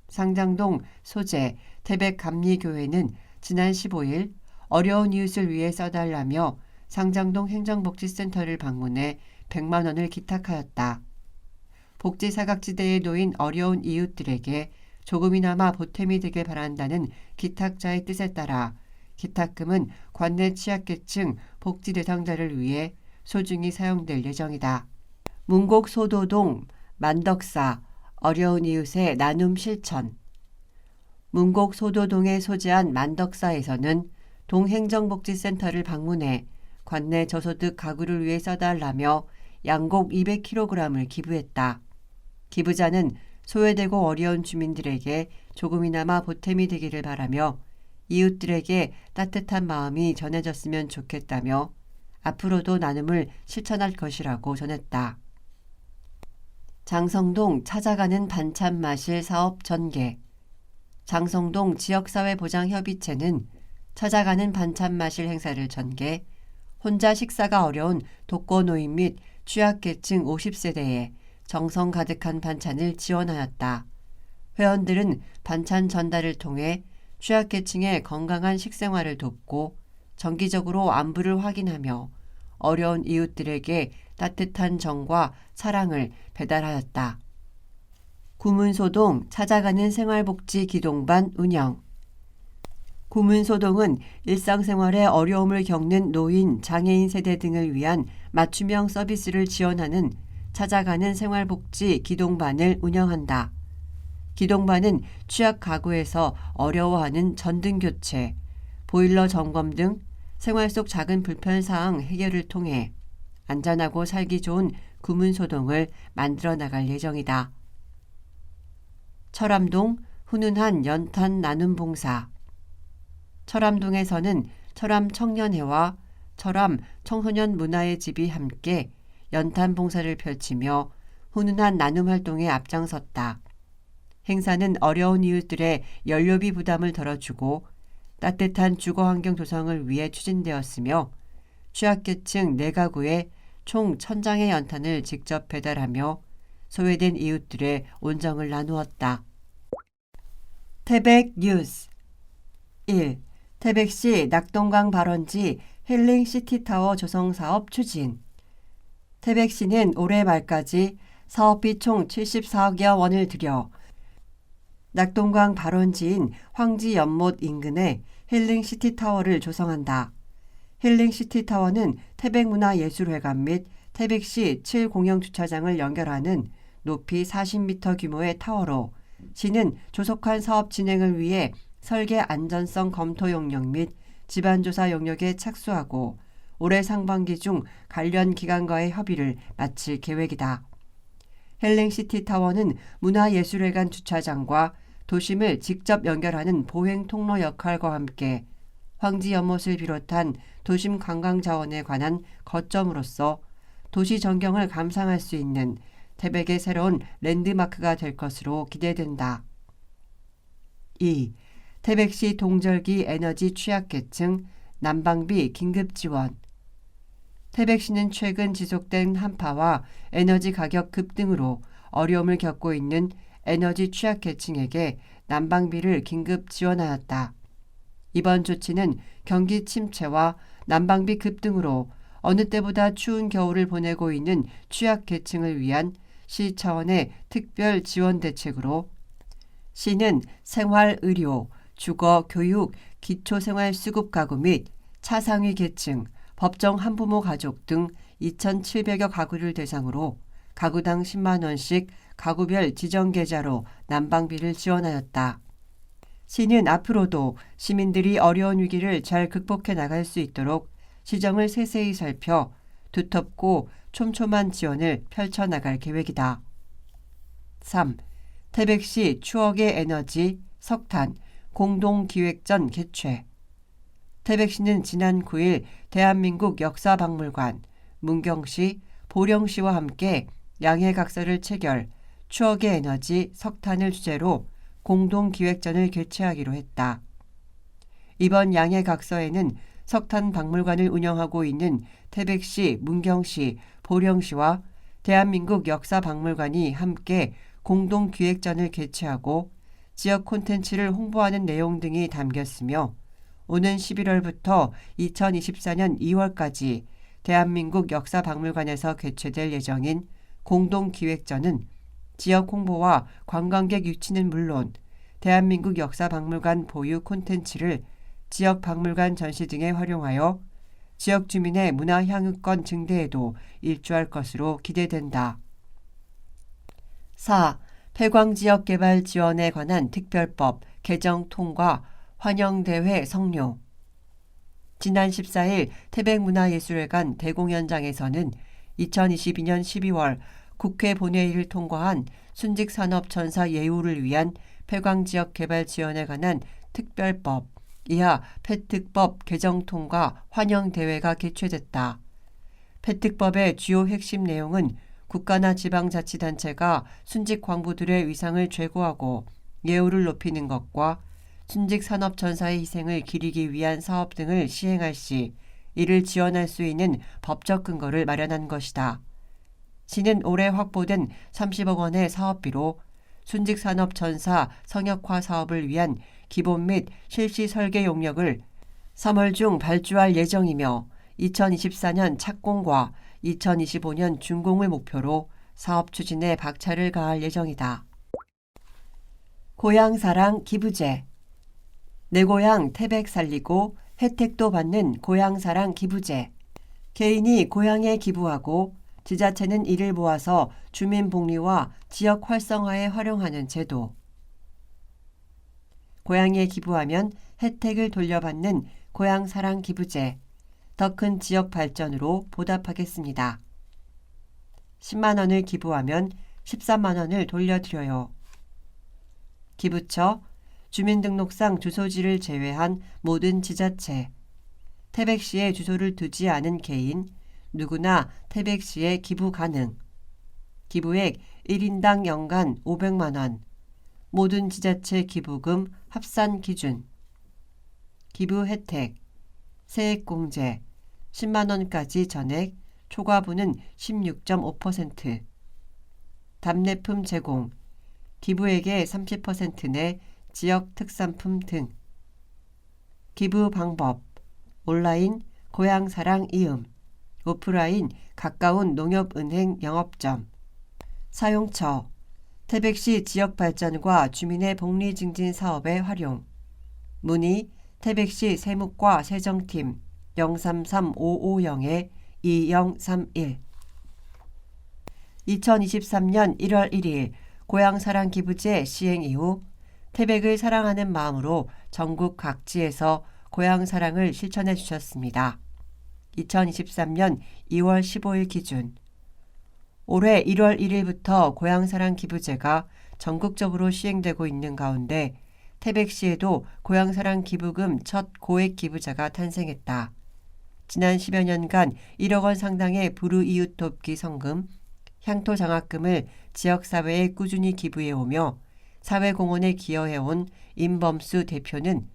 상장동 소재 태백감리교회는 지난 15일 어려운 이웃을 위해 써달라며 상장동 행정복지센터를 방문해 100만 원을 기탁하였다. 복지사각지대에 놓인 어려운 이웃들에게 조금이나마 보탬이 되길 바란다는 기탁자의 뜻에 따라 기탁금은 관내 취약계층 복지 대상자를 위해 소중히 사용될 예정이다. 문곡소도동 만덕사 어려운 이웃의 나눔 실천 문곡소도동에 소재한 만덕사에서는 동행정복지센터를 방문해 관내 저소득 가구를 위해 써달라며 양곡 200kg을 기부했다. 기부자는 소외되고 어려운 주민들에게 조금이나마 보탬이 되기를 바라며 이웃들에게 따뜻한 마음이 전해졌으면 좋겠다며 앞으로도 나눔을 실천할 것이라고 전했다. 장성동 찾아가는 반찬 마실 사업 전개. 장성동 지역사회보장협의체는 찾아가는 반찬 마실 행사를 전개, 혼자 식사가 어려운 독거노인 및 취약계층 50세대에 정성 가득한 반찬을 지원하였다. 회원들은 반찬 전달을 통해 취약계층의 건강한 식생활을 돕고 정기적으로 안부를 확인하며 어려운 이웃들에게 따뜻한 정과 사랑을 배달하였다. 구문소동 찾아가는 생활복지 기동반 운영. 구문소동은 일상생활에 어려움을 겪는 노인, 장애인 세대 등을 위한 맞춤형 서비스를 지원하는 찾아가는 생활복지 기동반을 운영한다. 기동반은 취약 가구에서 어려워하는 전등 교체, 보일러 점검 등 생활 속 작은 불편사항 해결을 통해 안전하고 살기 좋은 구문소동을 만들어 나갈 예정이다. 철암동 훈훈한 연탄 나눔 봉사. 철암동에서는 철암 청년회와 철암 청소년 문화의 집이 함께 연탄 봉사를 펼치며 훈훈한 나눔 활동에 앞장섰다. 행사는 어려운 이웃들의 연료비 부담을 덜어주고 따뜻한 주거환경 조성을 위해 추진되었으며 취약계층 4가구에 총 1000장의 연탄을 직접 배달하며 소외된 이웃들의 온정을 나누었다. 태백 뉴스 1. 태백시 낙동강 발원지 힐링 시티타워 조성 사업 추진. 태백시는 올해 말까지 사업비 총 74억여 원을 들여 낙동강 발원지인 황지 연못 인근에 힐링 시티타워를 조성한다. 힐링 시티타워는 태백문화예술회관 및 태백시 7공영주차장을 연결하는 높이 40m 규모의 타워로 시는 조속한 사업 진행을 위해 설계 안전성 검토 용역 및 지반조사 용역에 착수하고 올해 상반기 중 관련 기관과의 협의를 마칠 계획이다. 힐링시티 타워는 문화예술회관 주차장과 도심을 직접 연결하는 보행 통로 역할과 함께 황지 연못을 비롯한 도심 관광 자원에 관한 거점으로서 도시 전경을 감상할 수 있는 태백의 새로운 랜드마크가 될 것으로 기대된다. 2. 태백시 동절기 에너지 취약계층 난방비 긴급 지원. 태백시는 최근 지속된 한파와 에너지 가격 급등으로 어려움을 겪고 있는 에너지 취약계층에게 난방비를 긴급 지원하였다. 이번 조치는 경기 침체와 난방비 급등으로 어느 때보다 추운 겨울을 보내고 있는 취약계층을 위한 시 차원의 특별 지원 대책으로 시는 생활, 의료, 주거, 교육, 기초생활수급 가구 및 차상위 계층, 법정 한부모 가족 등 2,700여 가구를 대상으로 가구당 10만 원씩 가구별 지정 계좌로 난방비를 지원하였다. 시는 앞으로도 시민들이 어려운 위기를 잘 극복해 나갈 수 있도록 시정을 세세히 살펴 두텁고 촘촘한 지원을 펼쳐나갈 계획이다. 3. 태백시 추억의 에너지 석탄 공동기획전 개최. 태백시는 지난 9일 대한민국 역사박물관, 문경시, 보령시와 함께 양해각서를 체결, 추억의 에너지 석탄을 주제로 공동기획전을 개최하기로 했다. 이번 양해각서에는 석탄 박물관을 운영하고 있는 태백시, 문경시, 보령시와 대한민국 역사박물관이 함께 공동기획전을 개최하고 지역 콘텐츠를 홍보하는 내용 등이 담겼으며 오는 11월부터 2024년 2월까지 대한민국 역사박물관에서 개최될 예정인 공동기획전은 지역 홍보와 관광객 유치는 물론 대한민국 역사박물관 보유 콘텐츠를 지역 박물관 전시 등에 활용하여 지역 주민의 문화 향유권 증대에도 일조할 것으로 기대된다. 4. 폐광지역 개발 지원에 관한 특별법 개정 통과 환영대회 성료. 지난 14일 태백문화예술회관 대공연장에서는 2022년 12월 국회 본회의를 통과한 순직산업전사 예우를 위한 폐광지역 개발 지원에 관한 특별법 이하 폐특법 개정 통과 환영대회가 개최됐다. 폐특법의 주요 핵심 내용은 국가나 지방자치단체가 순직 광부들의 위상을 제고하고 예우를 높이는 것과 순직 산업전사의 희생을 기리기 위한 사업 등을 시행할 시 이를 지원할 수 있는 법적 근거를 마련한 것이다. 시는 올해 확보된 30억 원의 사업비로 순직산업전사 성역화 사업을 위한 기본 및 실시 설계 용역을 3월 중 발주할 예정이며 2024년 착공과 2025년 준공을 목표로 사업 추진에 박차를 가할 예정이다. 고향사랑 기부제. 내 고향 태백 살리고 혜택도 받는 고향사랑 기부제. 개인이 고향에 기부하고 지자체는 이를 모아서 주민 복리와 지역 활성화에 활용하는 제도. 고향에 기부하면 혜택을 돌려받는 고향사랑 기부제. 더 큰 지역 발전으로 보답하겠습니다. 10만 원을 기부하면 13만 원을 돌려드려요. 기부처, 주민등록상 주소지를 제외한 모든 지자체, 태백시에 주소를 두지 않은 개인, 누구나 태백시에 기부 가능. 기부액 1인당 연간 500만 원. 모든 지자체 기부금 합산 기준. 기부 혜택. 세액공제. 10만 원까지 전액, 초과분은 16.5%. 답례품 제공. 기부액의 30% 내 지역 특산품 등. 기부 방법. 온라인 고향사랑 이음. 오프라인 가까운 농협은행 영업점. 사용처. 태백시 지역발전과 주민의 복리 증진 사업에 활용. 문의 태백시 세무과 세정팀 033-550-2031. 2023년 1월 1일 고향사랑 기부제 시행 이후 태백을 사랑하는 마음으로 전국 각지에서 고향사랑을 실천해 주셨습니다. 2023년 2월 15일 기준 올해 1월 1일부터 고향사랑 기부제가 전국적으로 시행되고 있는 가운데 태백시에도 고향사랑 기부금 첫 고액 기부자가 탄생했다. 지난 10여 년간 1억 원 상당의 불우이웃 돕기 성금, 향토장학금을 지역사회에 꾸준히 기부해오며 사회공헌에 기여해온 임범수 대표는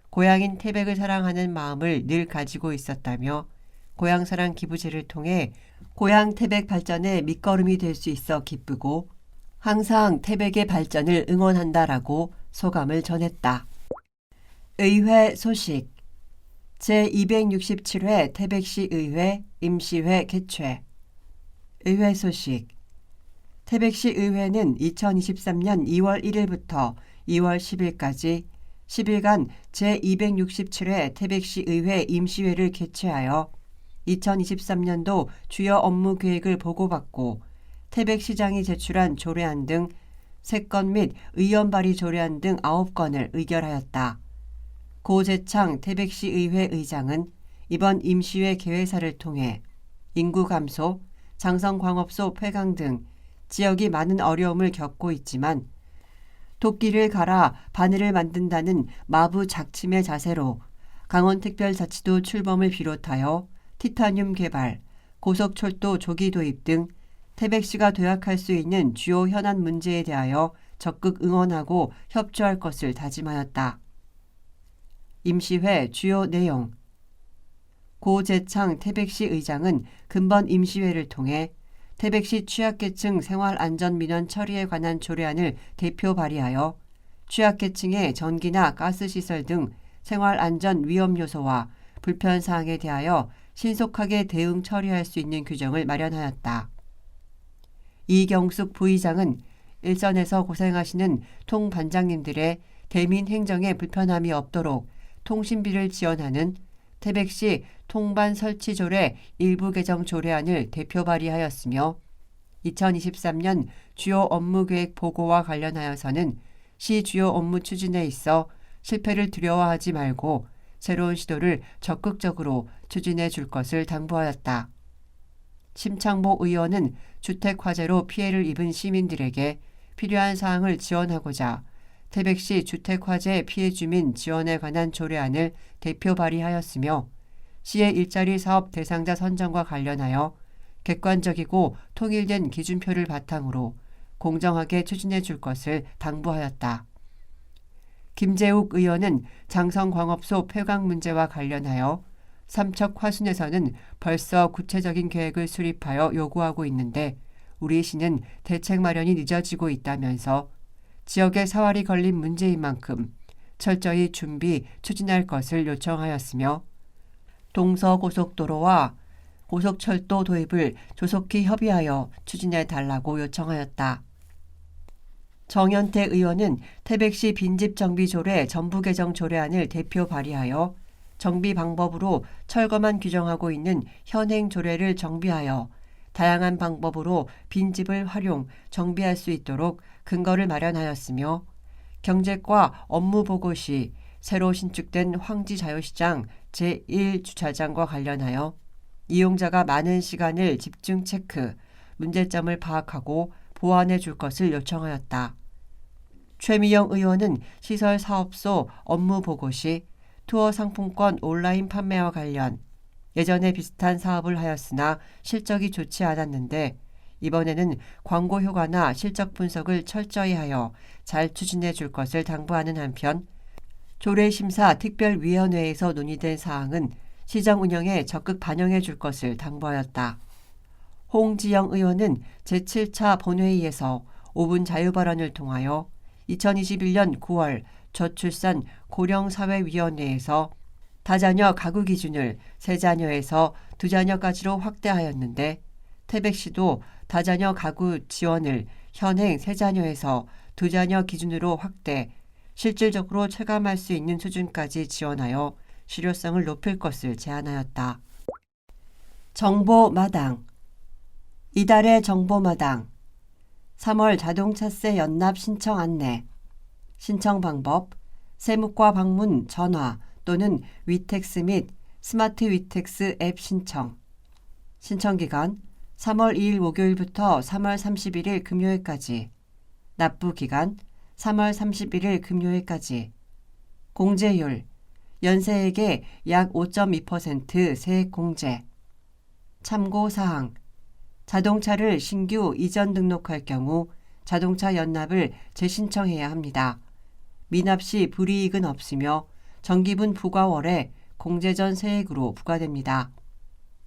고향인 태백을 사랑하는 마음을 늘 가지고 있었다며 고향사랑 기부제를 통해 고향 태백 발전의 밑거름이 될 수 있어 기쁘고 항상 태백의 발전을 응원한다라고 소감을 전했다. 의회 소식. 제267회 태백시 의회 임시회 개최. 의회 소식. 태백시 의회는 2023년 2월 1일부터 2월 10일까지 10일간 제267회 태백시 의회 임시회를 개최하여 2023년도 주요 업무 계획을 보고받고 태백시장이 제출한 조례안 등 3건 및 의원 발의 조례안 등 9건을 의결하였다. 고재창 태백시 의회 의장은 이번 임시회 개회사를 통해 인구 감소, 장성광업소 폐강 등 지역이 많은 어려움을 겪고 있지만 도끼를 갈아 바늘을 만든다는 마부 작침의 자세로 강원특별자치도 출범을 비롯하여 티타늄 개발, 고속철도 조기 도입 등 태백시가 도약할 수 있는 주요 현안 문제에 대하여 적극 응원하고 협조할 것을 다짐하였다. 임시회 주요 내용. 고재창 태백시 의장은 금번 임시회를 통해 태백시 취약계층 생활안전민원 처리에 관한 조례안을 대표 발의하여 취약계층의 전기나 가스시설 등 생활안전 위험 요소와 불편사항에 대하여 신속하게 대응 처리할 수 있는 규정을 마련하였다. 이경숙 부의장은 일선에서 고생하시는 통반장님들의 대민 행정에 불편함이 없도록 통신비를 지원하는 태백시 통반 설치 조례 일부 개정 조례안을 대표 발의하였으며 2023년 주요 업무 계획 보고와 관련하여서는 시 주요 업무 추진에 있어 실패를 두려워하지 말고 새로운 시도를 적극적으로 추진해 줄 것을 당부하였다. 심창복 의원은 주택 화재로 피해를 입은 시민들에게 필요한 사항을 지원하고자 태백시 주택화재 피해 주민 지원에 관한 조례안을 대표 발의하였으며 시의 일자리 사업 대상자 선정과 관련하여 객관적이고 통일된 기준표를 바탕으로 공정하게 추진해 줄 것을 당부하였다. 김재욱 의원은 장성광업소 폐광 문제와 관련하여 삼척 화순에서는 벌써 구체적인 계획을 수립하여 요구하고 있는데 우리 시는 대책 마련이 늦어지고 있다면서 지역에 사활이 걸린 문제인 만큼 철저히 준비, 추진할 것을 요청하였으며 동서고속도로와 고속철도 도입을 조속히 협의하여 추진해 달라고 요청하였다. 정현태 의원은 태백시 빈집정비조례 전부 개정 조례안을 대표 발의하여 정비 방법으로 철거만 규정하고 있는 현행 조례를 정비하여 다양한 방법으로 빈집을 활용, 정비할 수 있도록 근거를 마련하였으며 경제과 업무보고 시 새로 신축된 황지자유시장 제1주차장과 관련하여 이용자가 많은 시간을 집중 체크, 문제점을 파악하고 보완해 줄 것을 요청하였다. 최미영 의원은 시설사업소 업무보고 시 투어 상품권 온라인 판매와 관련 예전에 비슷한 사업을 하였으나 실적이 좋지 않았는데 이번에는 광고 효과나 실적 분석을 철저히 하여 잘 추진해 줄 것을 당부하는 한편 조례심사 특별위원회에서 논의된 사항은 시정 운영에 적극 반영해 줄 것을 당부하였다. 홍지영 의원은 제7차 본회의에서 5분 자유발언을 통하여 2021년 9월 저출산 고령사회위원회에서 다자녀 가구 기준을 3자녀에서 2자녀까지로 확대하였는데 태백시도 다자녀 가구 지원을 현행 3자녀에서 2자녀 기준으로 확대, 실질적으로 체감할 수 있는 수준까지 지원하여 실효성을 높일 것을 제안하였다. 정보마당. 이달의 정보마당. 3월 자동차세 연납 신청 안내. 신청 방법. 세무과 방문 전화 또는 위텍스 및 스마트 위텍스 앱 신청. 신청 기간 3월 2일 목요일부터 3월 31일 금요일까지. 납부 기간 3월 31일 금요일까지. 공제율 연세액의 약 5.2% 세액 공제. 참고사항 자동차를 신규 이전 등록할 경우 자동차 연납을 재신청해야 합니다. 미납 시 불이익은 없으며 정기분 부과월에 공제 전 세액으로 부과됩니다.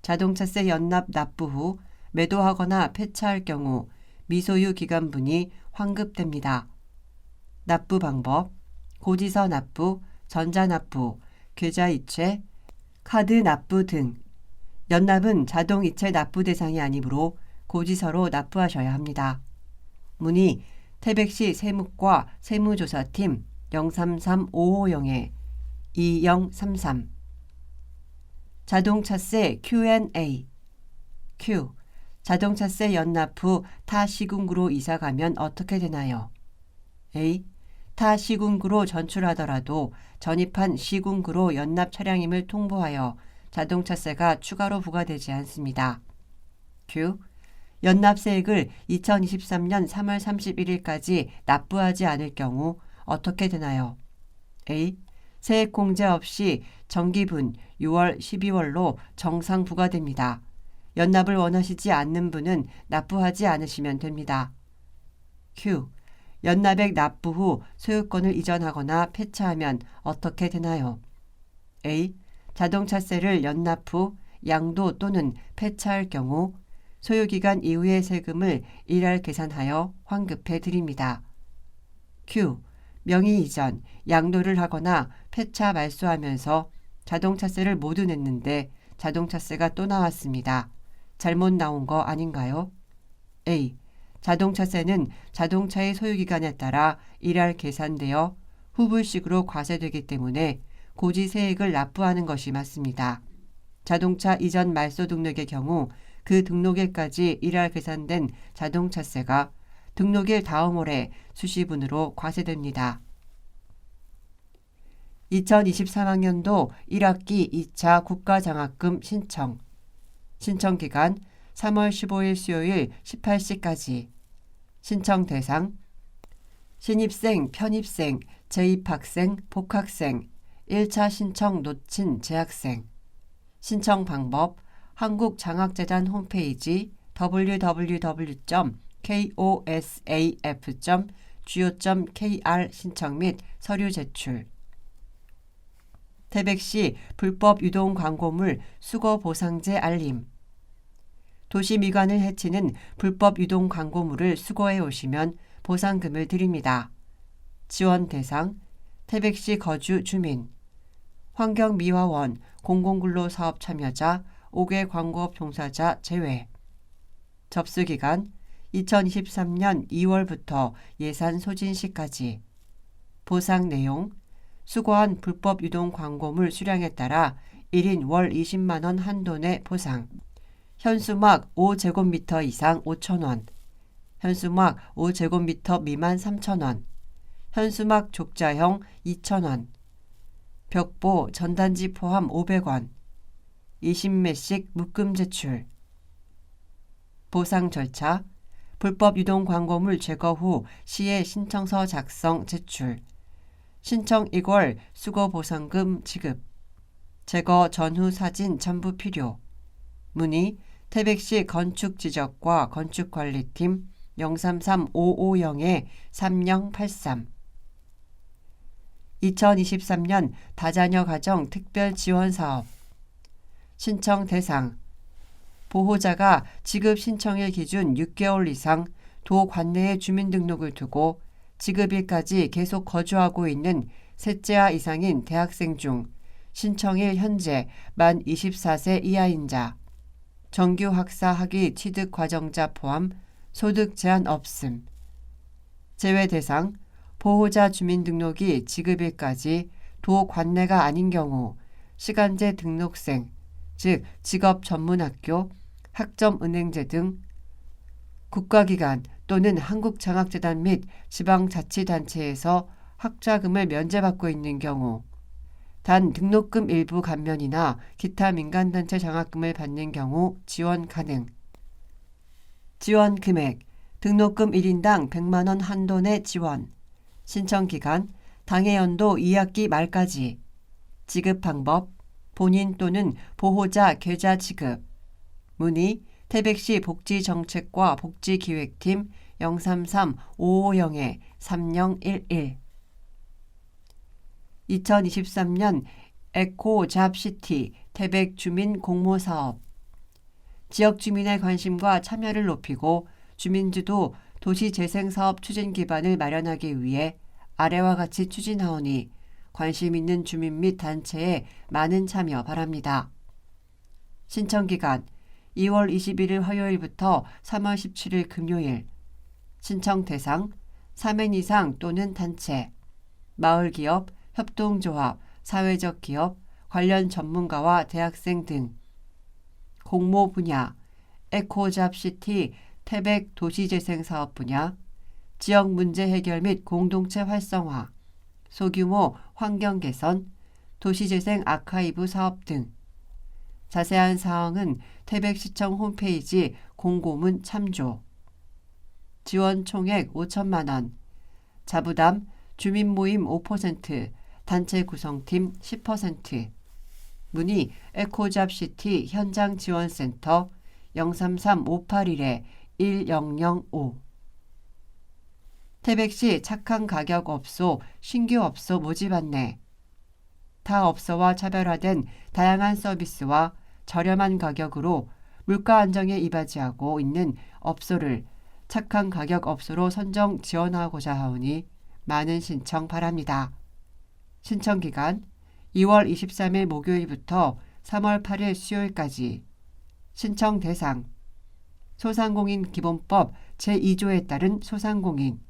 자동차세 연납 납부 후 매도하거나 폐차할 경우 미소유 기간분이 환급됩니다. 납부 방법, 고지서 납부, 전자납부, 계좌이체, 카드 납부 등. 연납은 자동이체 납부 대상이 아니므로 고지서로 납부하셔야 합니다. 문의 태백시 세무과 세무조사팀 033-550-2033. 자동차세 Q&A. Q. 자동차세 연납 후 타 시군구로 이사가면 어떻게 되나요? A. 타 시군구로 전출하더라도 전입한 시군구로 연납 차량임을 통보하여 자동차세가 추가로 부과되지 않습니다. Q. 연납세액을 2023년 3월 31일까지 납부하지 않을 경우 어떻게 되나요? A. 세액 공제 없이 정기분 6월, 12월로 정상 부과됩니다. 연납을 원하시지 않는 분은 납부하지 않으시면 됩니다. Q. 연납액 납부 후 소유권을 이전하거나 폐차하면 어떻게 되나요? A. 자동차세를 연납 후 양도 또는 폐차할 경우 소유기간 이후의 세금을 일할 계산하여 환급해 드립니다. Q. 명의 이전, 양도를 하거나 폐차 말소하면서 자동차세를 모두 냈는데 자동차세가 또 나왔습니다. 잘못 나온 거 아닌가요? A. 자동차세는 자동차의 소유기간에 따라 일할 계산되어 후불식으로 과세되기 때문에 고지세액을 납부하는 것이 맞습니다. 자동차 이전 말소 등록의 경우 그 등록일까지 일할 계산된 자동차세가 등록일 다음 월에 수시분으로 과세됩니다. 2023학년도 1학기 2차 국가장학금 신청. 신청기간 3월 15일 수요일 18시까지. 신청 대상 신입생, 편입생, 재입학생, 복학생, 1차 신청 놓친 재학생. 신청 방법 한국장학재단 홈페이지 www.kosaf.go.kr 신청 및 서류 제출. 태백시 불법 유동 광고물 수거 보상제 알림. 도시미관을 해치는 불법 유동 광고물을 수거해 오시면 보상금을 드립니다. 지원 대상 태백시 거주 주민, 환경미화원, 공공근로사업 참여자, 5개 광고업 종사자 제외. 접수기간 2023년 2월부터 예산 소진 시까지. 보상 내용 수거한 불법 유동 광고물 수량에 따라 1인 월 20만 원 한도 내 보상. 현수막 5제곱미터 이상 5,000원. 현수막 5제곱미터 미만 3,000원. 현수막 족자형 2,000원. 벽보 전단지 포함 500원. 20매씩 묶음 제출. 보상 절차 불법 유동 광고물 제거 후 시에 신청서 작성 제출. 신청 이걸 수거 보상금 지급. 제거 전후 사진 첨부 필요. 문의 태백시 건축지적과 건축관리팀 033-550-3083. 2023년 다자녀 가정 특별 지원 사업. 신청 대상 보호자가 지급 신청일 기준 6개월 이상 도 관내에 주민등록을 두고 지급일까지 계속 거주하고 있는 셋째와 이상인 대학생 중 신청일 현재 만 24세 이하인 자, 정규 학사 학위 취득 과정자 포함 소득 제한 없음. 제외 대상 보호자 주민등록이 지급일까지 도 관내가 아닌 경우 시간제 등록생, 즉 직업전문학교, 학점은행제 등 국가기관 또는 한국장학재단 및 지방자치단체에서 학자금을 면제받고 있는 경우, 단 등록금 일부 감면이나 기타 민간단체 장학금을 받는 경우 지원 가능. 지원 금액 등록금 1인당 100만 원 한도 내 지원. 신청 기간 당해 연도 2학기 말까지. 지급 방법 본인 또는 보호자 계좌 지급. 문의 태백시 복지정책과 복지기획팀 033-550-3011. 2023년 에코 잡시티 태백 주민 공모사업. 지역 주민의 관심과 참여를 높이고 주민주도 도시재생사업 추진 기반을 마련하기 위해 아래와 같이 추진하오니 관심 있는 주민 및 단체에 많은 참여 바랍니다. 신청기간 2월 21일 화요일부터 3월 17일 금요일. 신청 대상 3인 이상 또는 단체, 마을기업, 협동조합, 사회적 기업, 관련 전문가와 대학생 등. 공모 분야 에코잡시티 태백 도시재생사업 분야, 지역 문제 해결 및 공동체 활성화, 소규모 환경 개선, 도시재생 아카이브 사업 등. 자세한 사항은 태백시청 홈페이지 공고문 참조. 지원 총액 5천만 원. 자부담 주민모임 5%, 단체 구성팀 10%. 문의 에코잡시티 현장지원센터 033-581-1005. 태백시 착한 가격 업소 신규 업소 모집 안내. 타 업소와 차별화된 다양한 서비스와 저렴한 가격으로 물가 안정에 이바지하고 있는 업소를 착한 가격 업소로 선정 지원하고자 하오니 많은 신청 바랍니다. 신청 기간 2월 23일 목요일부터 3월 8일 수요일까지. 신청 대상 소상공인 기본법 제2조에 따른 소상공인,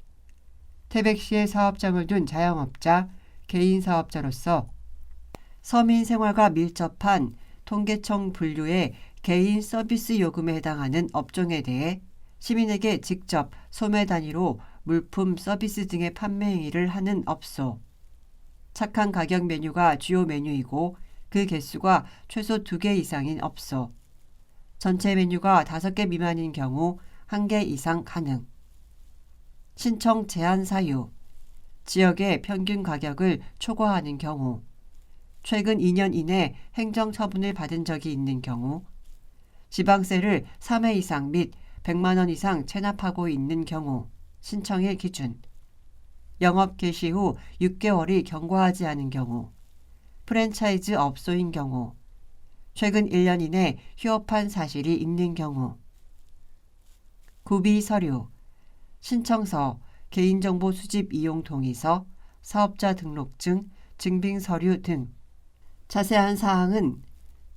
태백시에 사업장을 둔 자영업자, 개인사업자로서 서민 생활과 밀접한 통계청 분류의 개인 서비스 요금에 해당하는 업종에 대해 시민에게 직접 소매 단위로 물품, 서비스 등의 판매 행위를 하는 업소. 착한 가격 메뉴가 주요 메뉴이고 그 개수가 최소 2개 이상인 업소. 전체 메뉴가 5개 미만인 경우 1개 이상 가능. 신청 제한 사유 지역의 평균 가격을 초과하는 경우, 최근 2년 이내 행정처분을 받은 적이 있는 경우, 지방세를 3회 이상 및 100만 원 이상 체납하고 있는 경우, 신청일 기준, 영업 개시 후 6개월이 경과하지 않은 경우, 프랜차이즈 업소인 경우, 최근 1년 이내 휴업한 사실이 있는 경우, 구비 서류, 신청서, 개인정보 수집 이용 동의서, 사업자 등록증, 증빙 서류 등. 자세한 사항은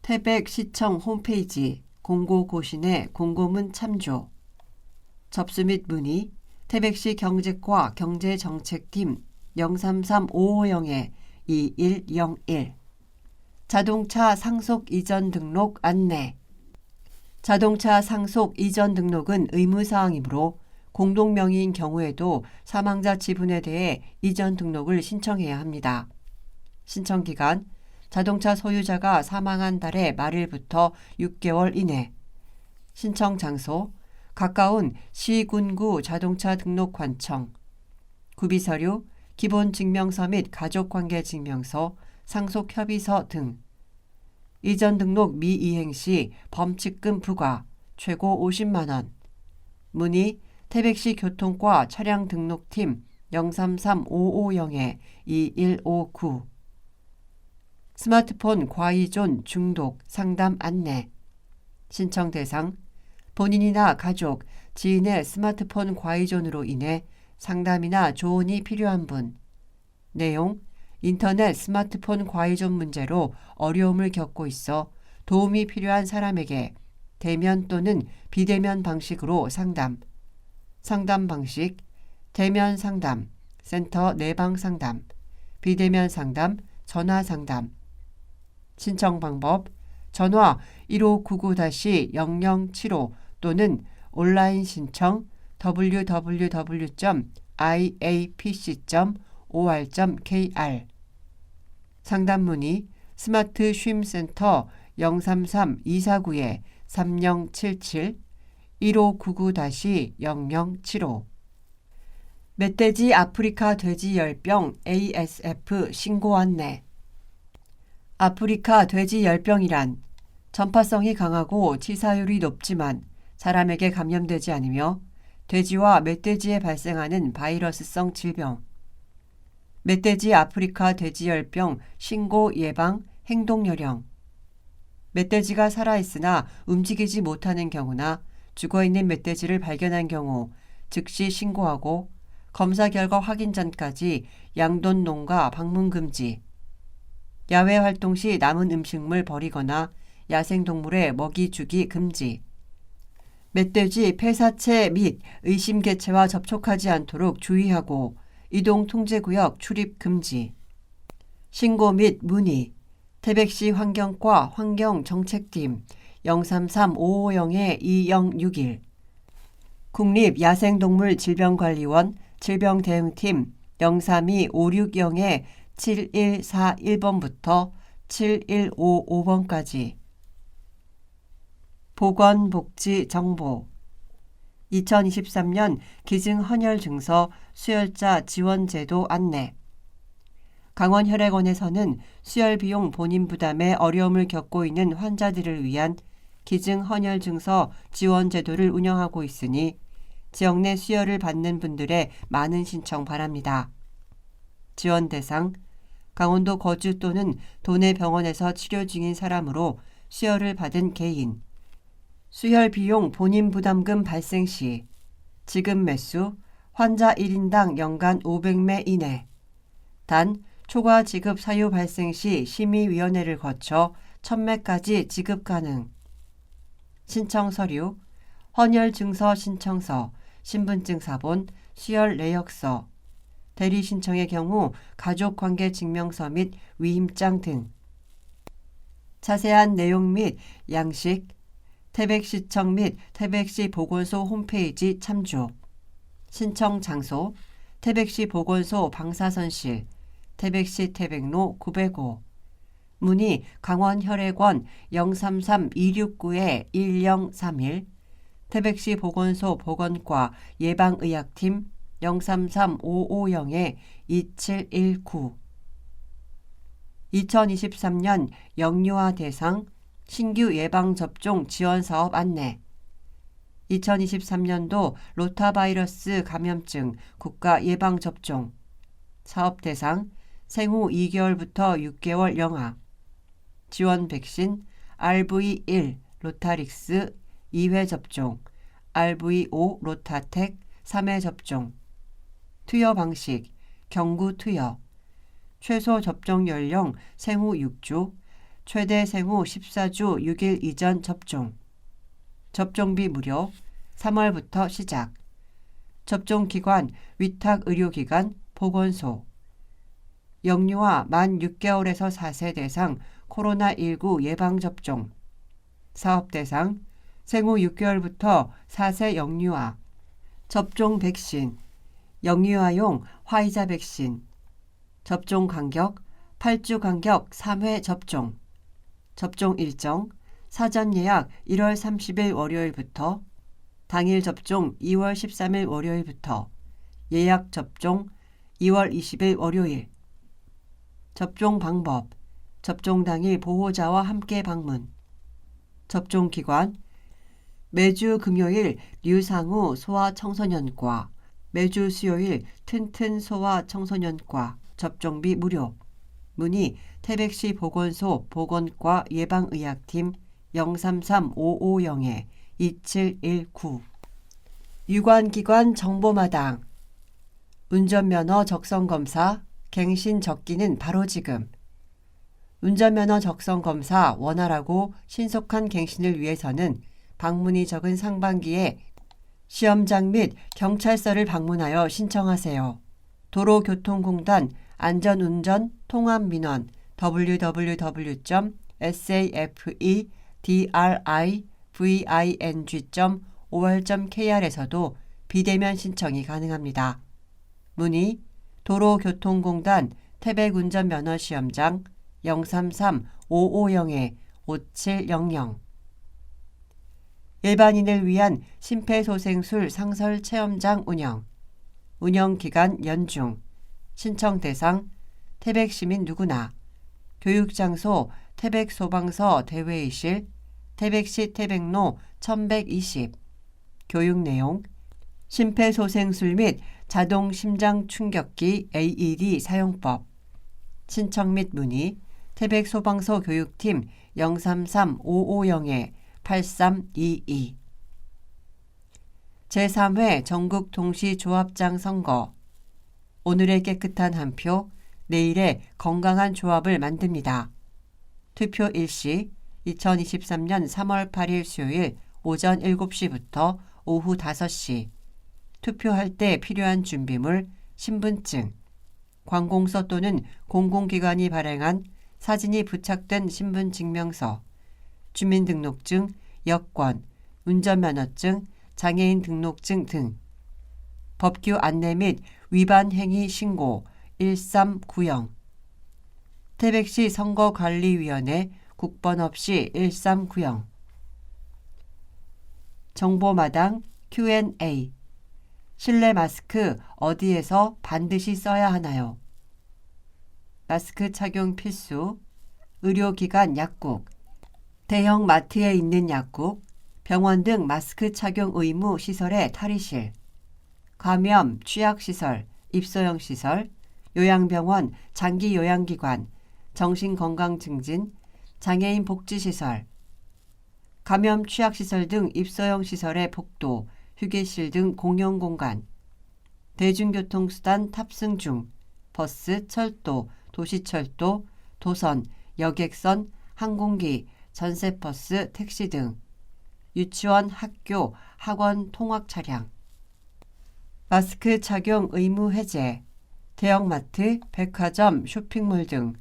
태백시청 홈페이지 공고고시내 공고문 참조. 접수 및 문의 태백시 경제과 경제정책팀 033-550-2101. 자동차 상속 이전 등록 안내. 자동차 상속 이전 등록은 의무사항이므로 공동명의인 경우에도 사망자 지분에 대해 이전 등록을 신청해야 합니다. 신청기간 자동차 소유자가 사망한 달의 말일부터 6개월 이내. 신청 장소 가까운 시군구 자동차 등록관청. 구비서류 기본증명서 및 가족관계증명서, 상속협의서 등. 이전 등록 미이행 시 범칙금 부과, 최고 50만 원. 문의 태백시 교통과 차량등록팀 033-550-2159. 스마트폰 과의존 중독 상담 안내. 신청 대상 본인이나 가족, 지인의 스마트폰 과의존으로 인해 상담이나 조언이 필요한 분. 내용 인터넷 스마트폰 과의존 문제로 어려움을 겪고 있어 도움이 필요한 사람에게 대면 또는 비대면 방식으로 상담. 상담 방식 대면 상담, 센터 내방 상담, 비대면 상담, 전화 상담. 신청 방법 전화 1599-0075 또는 온라인 신청 www.iapc.or.kr. 상담 문의 스마트 쉼센터 033-249-3077 1599-0075. 멧돼지 아프리카 돼지열병 ASF 신고 안내. 아프리카 돼지열병이란 전파성이 강하고 치사율이 높지만 사람에게 감염되지 않으며 돼지와 멧돼지에 발생하는 바이러스성 질병. 멧돼지 아프리카 돼지열병 신고 예방 행동요령. 멧돼지가 살아있으나 움직이지 못하는 경우나 죽어있는 멧돼지를 발견한 경우 즉시 신고하고 검사 결과 확인 전까지 양돈 농가 방문 금지. 야외 활동 시 남은 음식물 버리거나 야생동물에 먹이 주기 금지. 멧돼지 폐사체 및 의심 개체와 접촉하지 않도록 주의하고 이동 통제구역 출입 금지. 신고 및 문의 태백시 환경과 환경정책팀 033-550-2061. 국립야생동물질병관리원 질병대응팀 032-560-7141번부터 7155번까지. 보건복지정보 2023년 기증헌혈증서 수혈자 지원제도 안내. 강원혈액원에서는 수혈비용 본인 부담에 어려움을 겪고 있는 환자들을 위한 기증헌혈증서 지원제도를 운영하고 있으니 지역 내 수혈을 받는 분들의 많은 신청 바랍니다. 지원 대상 강원도 거주 또는 도내 병원에서 치료 중인 사람으로 수혈을 받은 개인. 수혈 비용 본인 부담금 발생 시 지급 매수 환자 1인당 연간 500매 이내. 단 초과 지급 사유 발생 시 심의위원회를 거쳐 1000매까지 지급 가능. 신청 서류 헌혈증서 신청서, 신분증 사본, 수혈 내역서. 대리 신청의 경우 가족관계증명서 및 위임장 등. 자세한 내용 및 양식 태백시청 및 태백시 보건소 홈페이지 참조. 신청 장소 태백시 보건소 방사선실 태백시 태백로 905. 문의 강원혈액원 033-269-1031 태백시 보건소 보건과 예방의학팀 033-550-2719 2023년 영유아 대상 신규 예방접종 지원사업 안내 2023년도 로타바이러스 감염증 국가 예방접종 사업 대상 생후 2개월부터 6개월 영아 지원 백신 RV1 로타릭스 2회 접종, RV5 로타텍 3회 접종 투여 방식 경구 투여 최소 접종 연령 생후 6주, 최대 생후 14주 6일 이전 접종 접종비 무료 3월부터 시작 접종기관 위탁의료기관 보건소 영유아 만 6개월에서 4세 대상 코로나19 예방접종 사업 대상 생후 6개월부터 4세 영유아 접종 백신 영유아용 화이자 백신 접종 간격 8주 간격 3회 접종 접종 일정 사전 예약 1월 30일 월요일부터 당일 접종 2월 13일 월요일부터 예약 접종 2월 20일 월요일 접종 방법 접종 당일 보호자와 함께 방문 접종 기관 매주 금요일 류상우 소아청소년과 매주 수요일 튼튼 소아청소년과 접종비 무료 문의 태백시 보건소 보건과 예방의학팀 033-550-2719 유관기관 정보마당 운전면허 적성검사 갱신 적기는 바로 지금 운전면허 적성검사 원활하고 신속한 갱신을 위해서는 방문이 적은 상반기에 시험장 및 경찰서를 방문하여 신청하세요. 도로교통공단 안전운전 통합민원 www.safedriving.ol.kr에서도 비대면 신청이 가능합니다. 문의 도로교통공단 태백운전면허시험장 033-550-5700 일반인을 위한 심폐소생술 상설 체험장 운영기간 연중 신청 대상 태백시민 누구나 교육장소 태백소방서 대회의실 태백시 태백로 1120 교육내용 심폐소생술 및 자동심장충격기 AED 사용법 신청 및 문의 태백소방서 교육팀 033-550-8322 제3회 전국동시조합장 선거 오늘의 깨끗한 한 표, 내일의 건강한 조합을 만듭니다. 투표 일시 2023년 3월 8일 수요일 오전 7시부터 오후 5시 투표할 때 필요한 준비물, 신분증, 관공서 또는 공공기관이 발행한 사진이 부착된 신분증명서, 주민등록증, 여권, 운전면허증, 장애인 등록증 등 법규 안내 및 위반 행위 신고 1390 태백시 선거관리위원회 국번 없이 1390 정보마당 Q&A 실내 마스크 어디에서 반드시 써야 하나요? 마스크 착용 필수, 의료기관 약국, 대형 마트에 있는 약국, 병원 등 마스크 착용 의무 시설의 탈의실, 감염 취약시설, 입소형 시설, 요양병원, 장기요양기관, 정신건강증진, 장애인 복지시설, 감염 취약시설 등 입소형 시설의 복도, 휴게실 등 공용공간, 대중교통수단 탑승 중, 버스, 철도, 도시철도, 도선, 여객선, 항공기, 전세버스, 택시 등, 유치원, 학교, 학원 통학차량, 마스크 착용 의무 해제, 대형마트, 백화점, 쇼핑몰 등,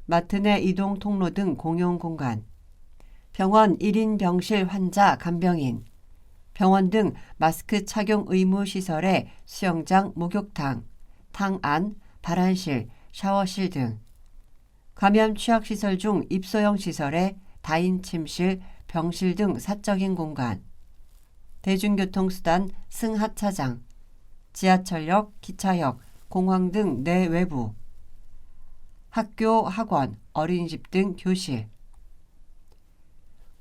마트 내 이동 통로 등 공용공간, 병원 1인 병실 환자 간병인, 병원 등 마스크 착용 의무 시설의 수영장, 목욕탕, 탕안, 발안실, 샤워실 등, 감염 취약시설 중 입소형 시설의 다인 침실, 병실 등 사적인 공간, 대중교통수단 승하차장, 지하철역, 기차역, 공항 등 내외부, 학교, 학원, 어린이집 등 교실.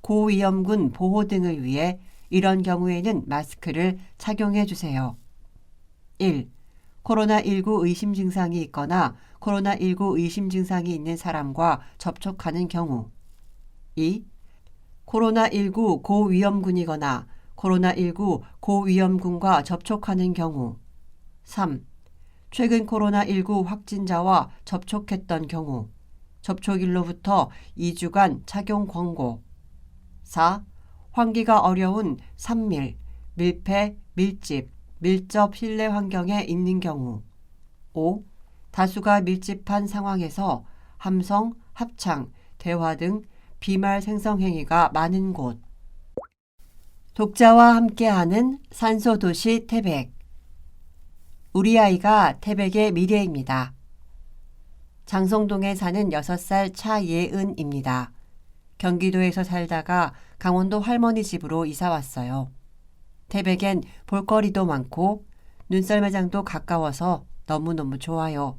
고위험군 보호 등을 위해 이런 경우에는 마스크를 착용해 주세요. 1. 코로나19 의심 증상이 있거나 코로나19 의심 증상이 있는 사람과 접촉하는 경우. 2. 코로나19 고위험군이거나 코로나19 고위험군과 접촉하는 경우. 3. 최근 코로나19 확진자와 접촉했던 경우. 접촉일로부터 2주간 착용 권고. 4. 환기가 어려운 산밀, 밀폐, 밀집, 밀접 실내 환경에 있는 경우. 5. 다수가 밀집한 상황에서 함성, 합창, 대화 등 비말 생성 행위가 많은 곳. 독자와 함께하는 산소도시 태백. 우리 아이가 태백의 미래입니다. 장성동에 사는 6살 차예은입니다. 경기도에서 살다가 강원도 할머니 집으로 이사 왔어요. 태백엔 볼거리도 많고 눈썰매장도 가까워서 너무너무 좋아요.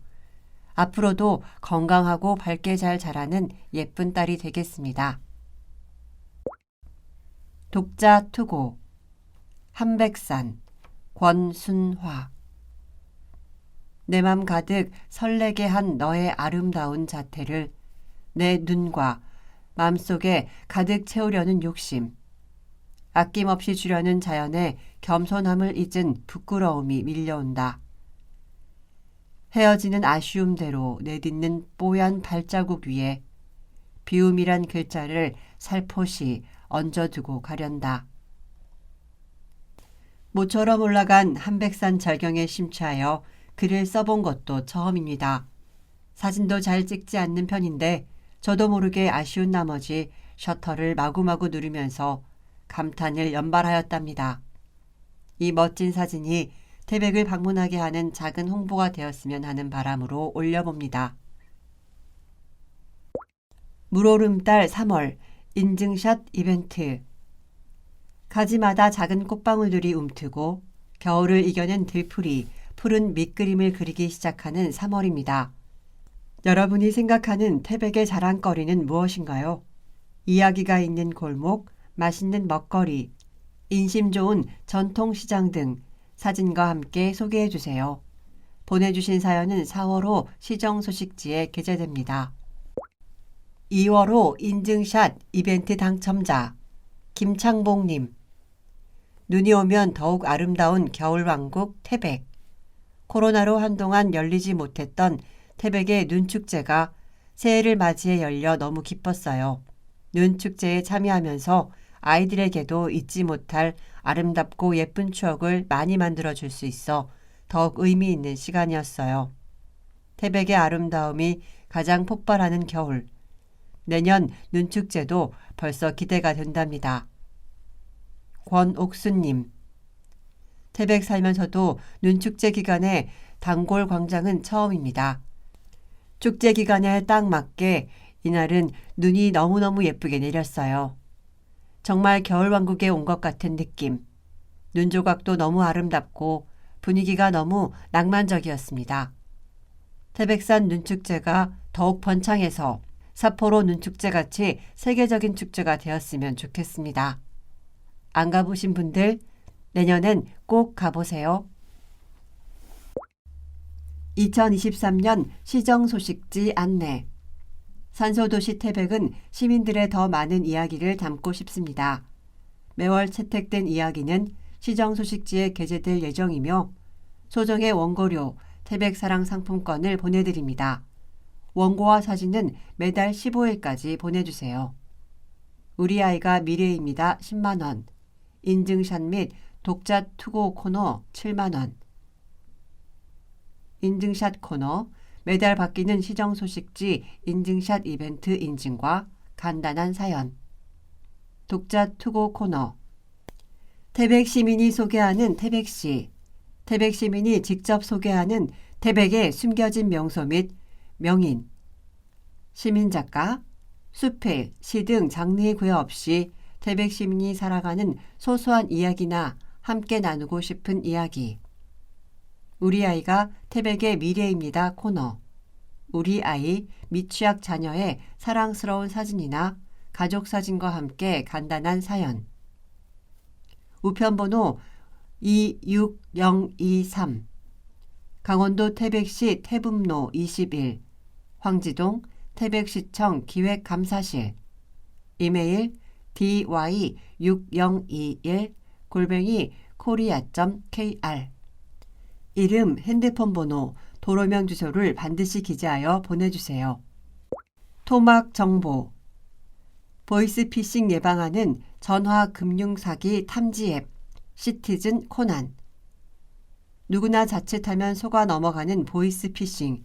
앞으로도 건강하고 밝게 잘 자라는 예쁜 딸이 되겠습니다. 독자 투고 한백산 권순화. 내 맘 가득 설레게 한 너의 아름다운 자태를 내 눈과 마음속에 가득 채우려는 욕심, 아낌없이 주려는 자연의 겸손함을 잊은 부끄러움이 밀려온다. 헤어지는 아쉬움대로 내딛는 뽀얀 발자국 위에 비움이란 글자를 살포시 얹어두고 가련다. 모처럼 올라간 한백산 절경에 심취하여 글을 써본 것도 처음입니다. 사진도 잘 찍지 않는 편인데 저도 모르게 아쉬운 나머지 셔터를 마구마구 누르면서 감탄을 연발하였답니다. 이 멋진 사진이 태백을 방문하게 하는 작은 홍보가 되었으면 하는 바람으로 올려봅니다. 물오름달 3월 인증샷 이벤트. 가지마다 작은 꽃방울들이 움트고 겨울을 이겨낸 들풀이 푸른 밑그림을 그리기 시작하는 3월입니다. 여러분이 생각하는 태백의 자랑거리는 무엇인가요? 이야기가 있는 골목, 맛있는 먹거리, 인심 좋은 전통시장 등 사진과 함께 소개해 주세요. 보내주신 사연은 4월호 시정소식지에 게재됩니다. 2월호 인증샷 이벤트 당첨자 김창봉님. 눈이 오면 더욱 아름다운 겨울왕국 태백. 코로나로 한동안 열리지 못했던 태백의 눈축제가 새해를 맞이해 열려 너무 기뻤어요. 눈축제에 참여하면서 아이들에게도 잊지 못할 아름답고 예쁜 추억을 많이 만들어줄 수 있어 더욱 의미 있는 시간이었어요. 태백의 아름다움이 가장 폭발하는 겨울. 내년 눈축제도 벌써 기대가 된답니다. 권옥수님. 태백 살면서도 눈축제 기간에 단골 광장은 처음입니다. 축제 기간에 딱 맞게 이날은 눈이 너무너무 예쁘게 내렸어요. 정말 겨울왕국에 온 것 같은 느낌. 눈 조각도 너무 아름답고 분위기가 너무 낭만적이었습니다. 태백산 눈축제가 더욱 번창해서 삿포로 눈축제같이 세계적인 축제가 되었으면 좋겠습니다. 안 가보신 분들 내년엔 꼭 가보세요. 2023년 시정소식지 안내. 산소도시 태백은 시민들의 더 많은 이야기를 담고 싶습니다. 매월 채택된 이야기는 시정소식지에 게재될 예정이며 소정의 원고료 태백사랑 상품권을 보내드립니다. 원고와 사진은 매달 15일까지 보내주세요. 우리 아이가 미래입니다. 10만원. 인증샷 및 독자 투고 코너 7만원. 인증샷 코너, 매달 바뀌는 시정소식지 인증샷 이벤트 인증과 간단한 사연. 독자 투고 코너. 태백 시민이 소개하는 태백시. 태백 시민이 직접 소개하는 태백의 숨겨진 명소 및 명인. 시민작가, 수필, 시 등 장르의 구애 없이 태백 시민이 살아가는 소소한 이야기나 함께 나누고 싶은 이야기. 우리 아이가 태백의 미래입니다 코너. 우리 아이 미취학 자녀의 사랑스러운 사진이나 가족 사진과 함께 간단한 사연. 우편번호 26023 강원도 태백시 태북로 21 황지동 태백시청 기획감사실 이메일 dy6021@korea.kr 이름, 핸드폰 번호, 도로명 주소를 반드시 기재하여 보내주세요. 토막 정보 보이스피싱 예방하는 전화 금융사기 탐지 앱 시티즌 코난 누구나 자칫하면 속아 넘어가는 보이스피싱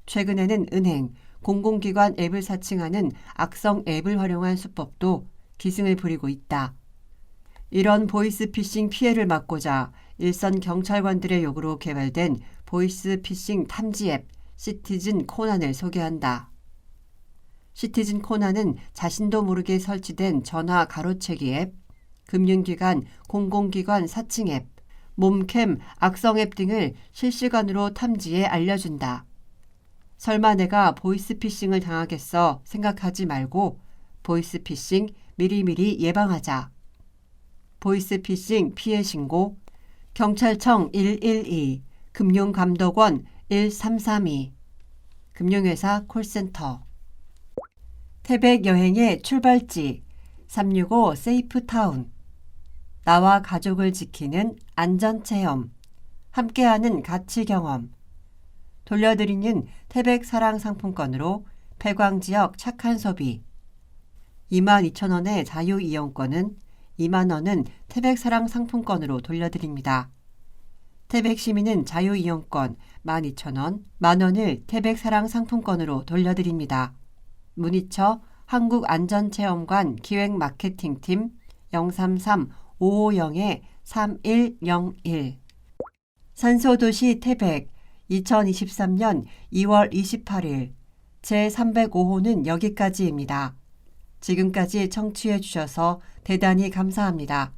최근에는 은행, 공공기관 앱을 사칭하는 악성 앱을 활용한 수법도 기승을 부리고 있다. 이런 보이스피싱 피해를 막고자 일선 경찰관들의 요구로 개발된 보이스피싱 탐지 앱 시티즌 코난을 소개한다. 시티즌 코난은 자신도 모르게 설치된 전화 가로채기 앱, 금융기관, 공공기관 사칭 앱, 몸캠, 악성 앱 등을 실시간으로 탐지해 알려준다. 설마 내가 보이스피싱을 당하겠어 생각하지 말고 보이스피싱 미리미리 예방하자. 보이스피싱 피해 신고 경찰청 112, 금융감독원 1332, 금융회사 콜센터 태백 여행의 출발지 365 세이프타운 나와 가족을 지키는 안전체험 함께하는 가치경험 돌려드리는 태백 사랑 상품권으로 폐광지역 착한 소비 22,000원의 자유이용권은 20,000원은 태백 사랑 상품권으로 돌려드립니다. 태백 시민은 자유이용권 12,000원, 만원을 태백 사랑 상품권으로 돌려드립니다. 문의처 한국안전체험관 기획마케팅팀 033-550-3101 산소도시 태백 2023년 2월 28일 제305호는 여기까지입니다. 지금까지 청취해 주셔서 대단히 감사합니다.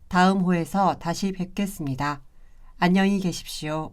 다음 호에서 다시 뵙겠습니다. 안녕히 계십시오.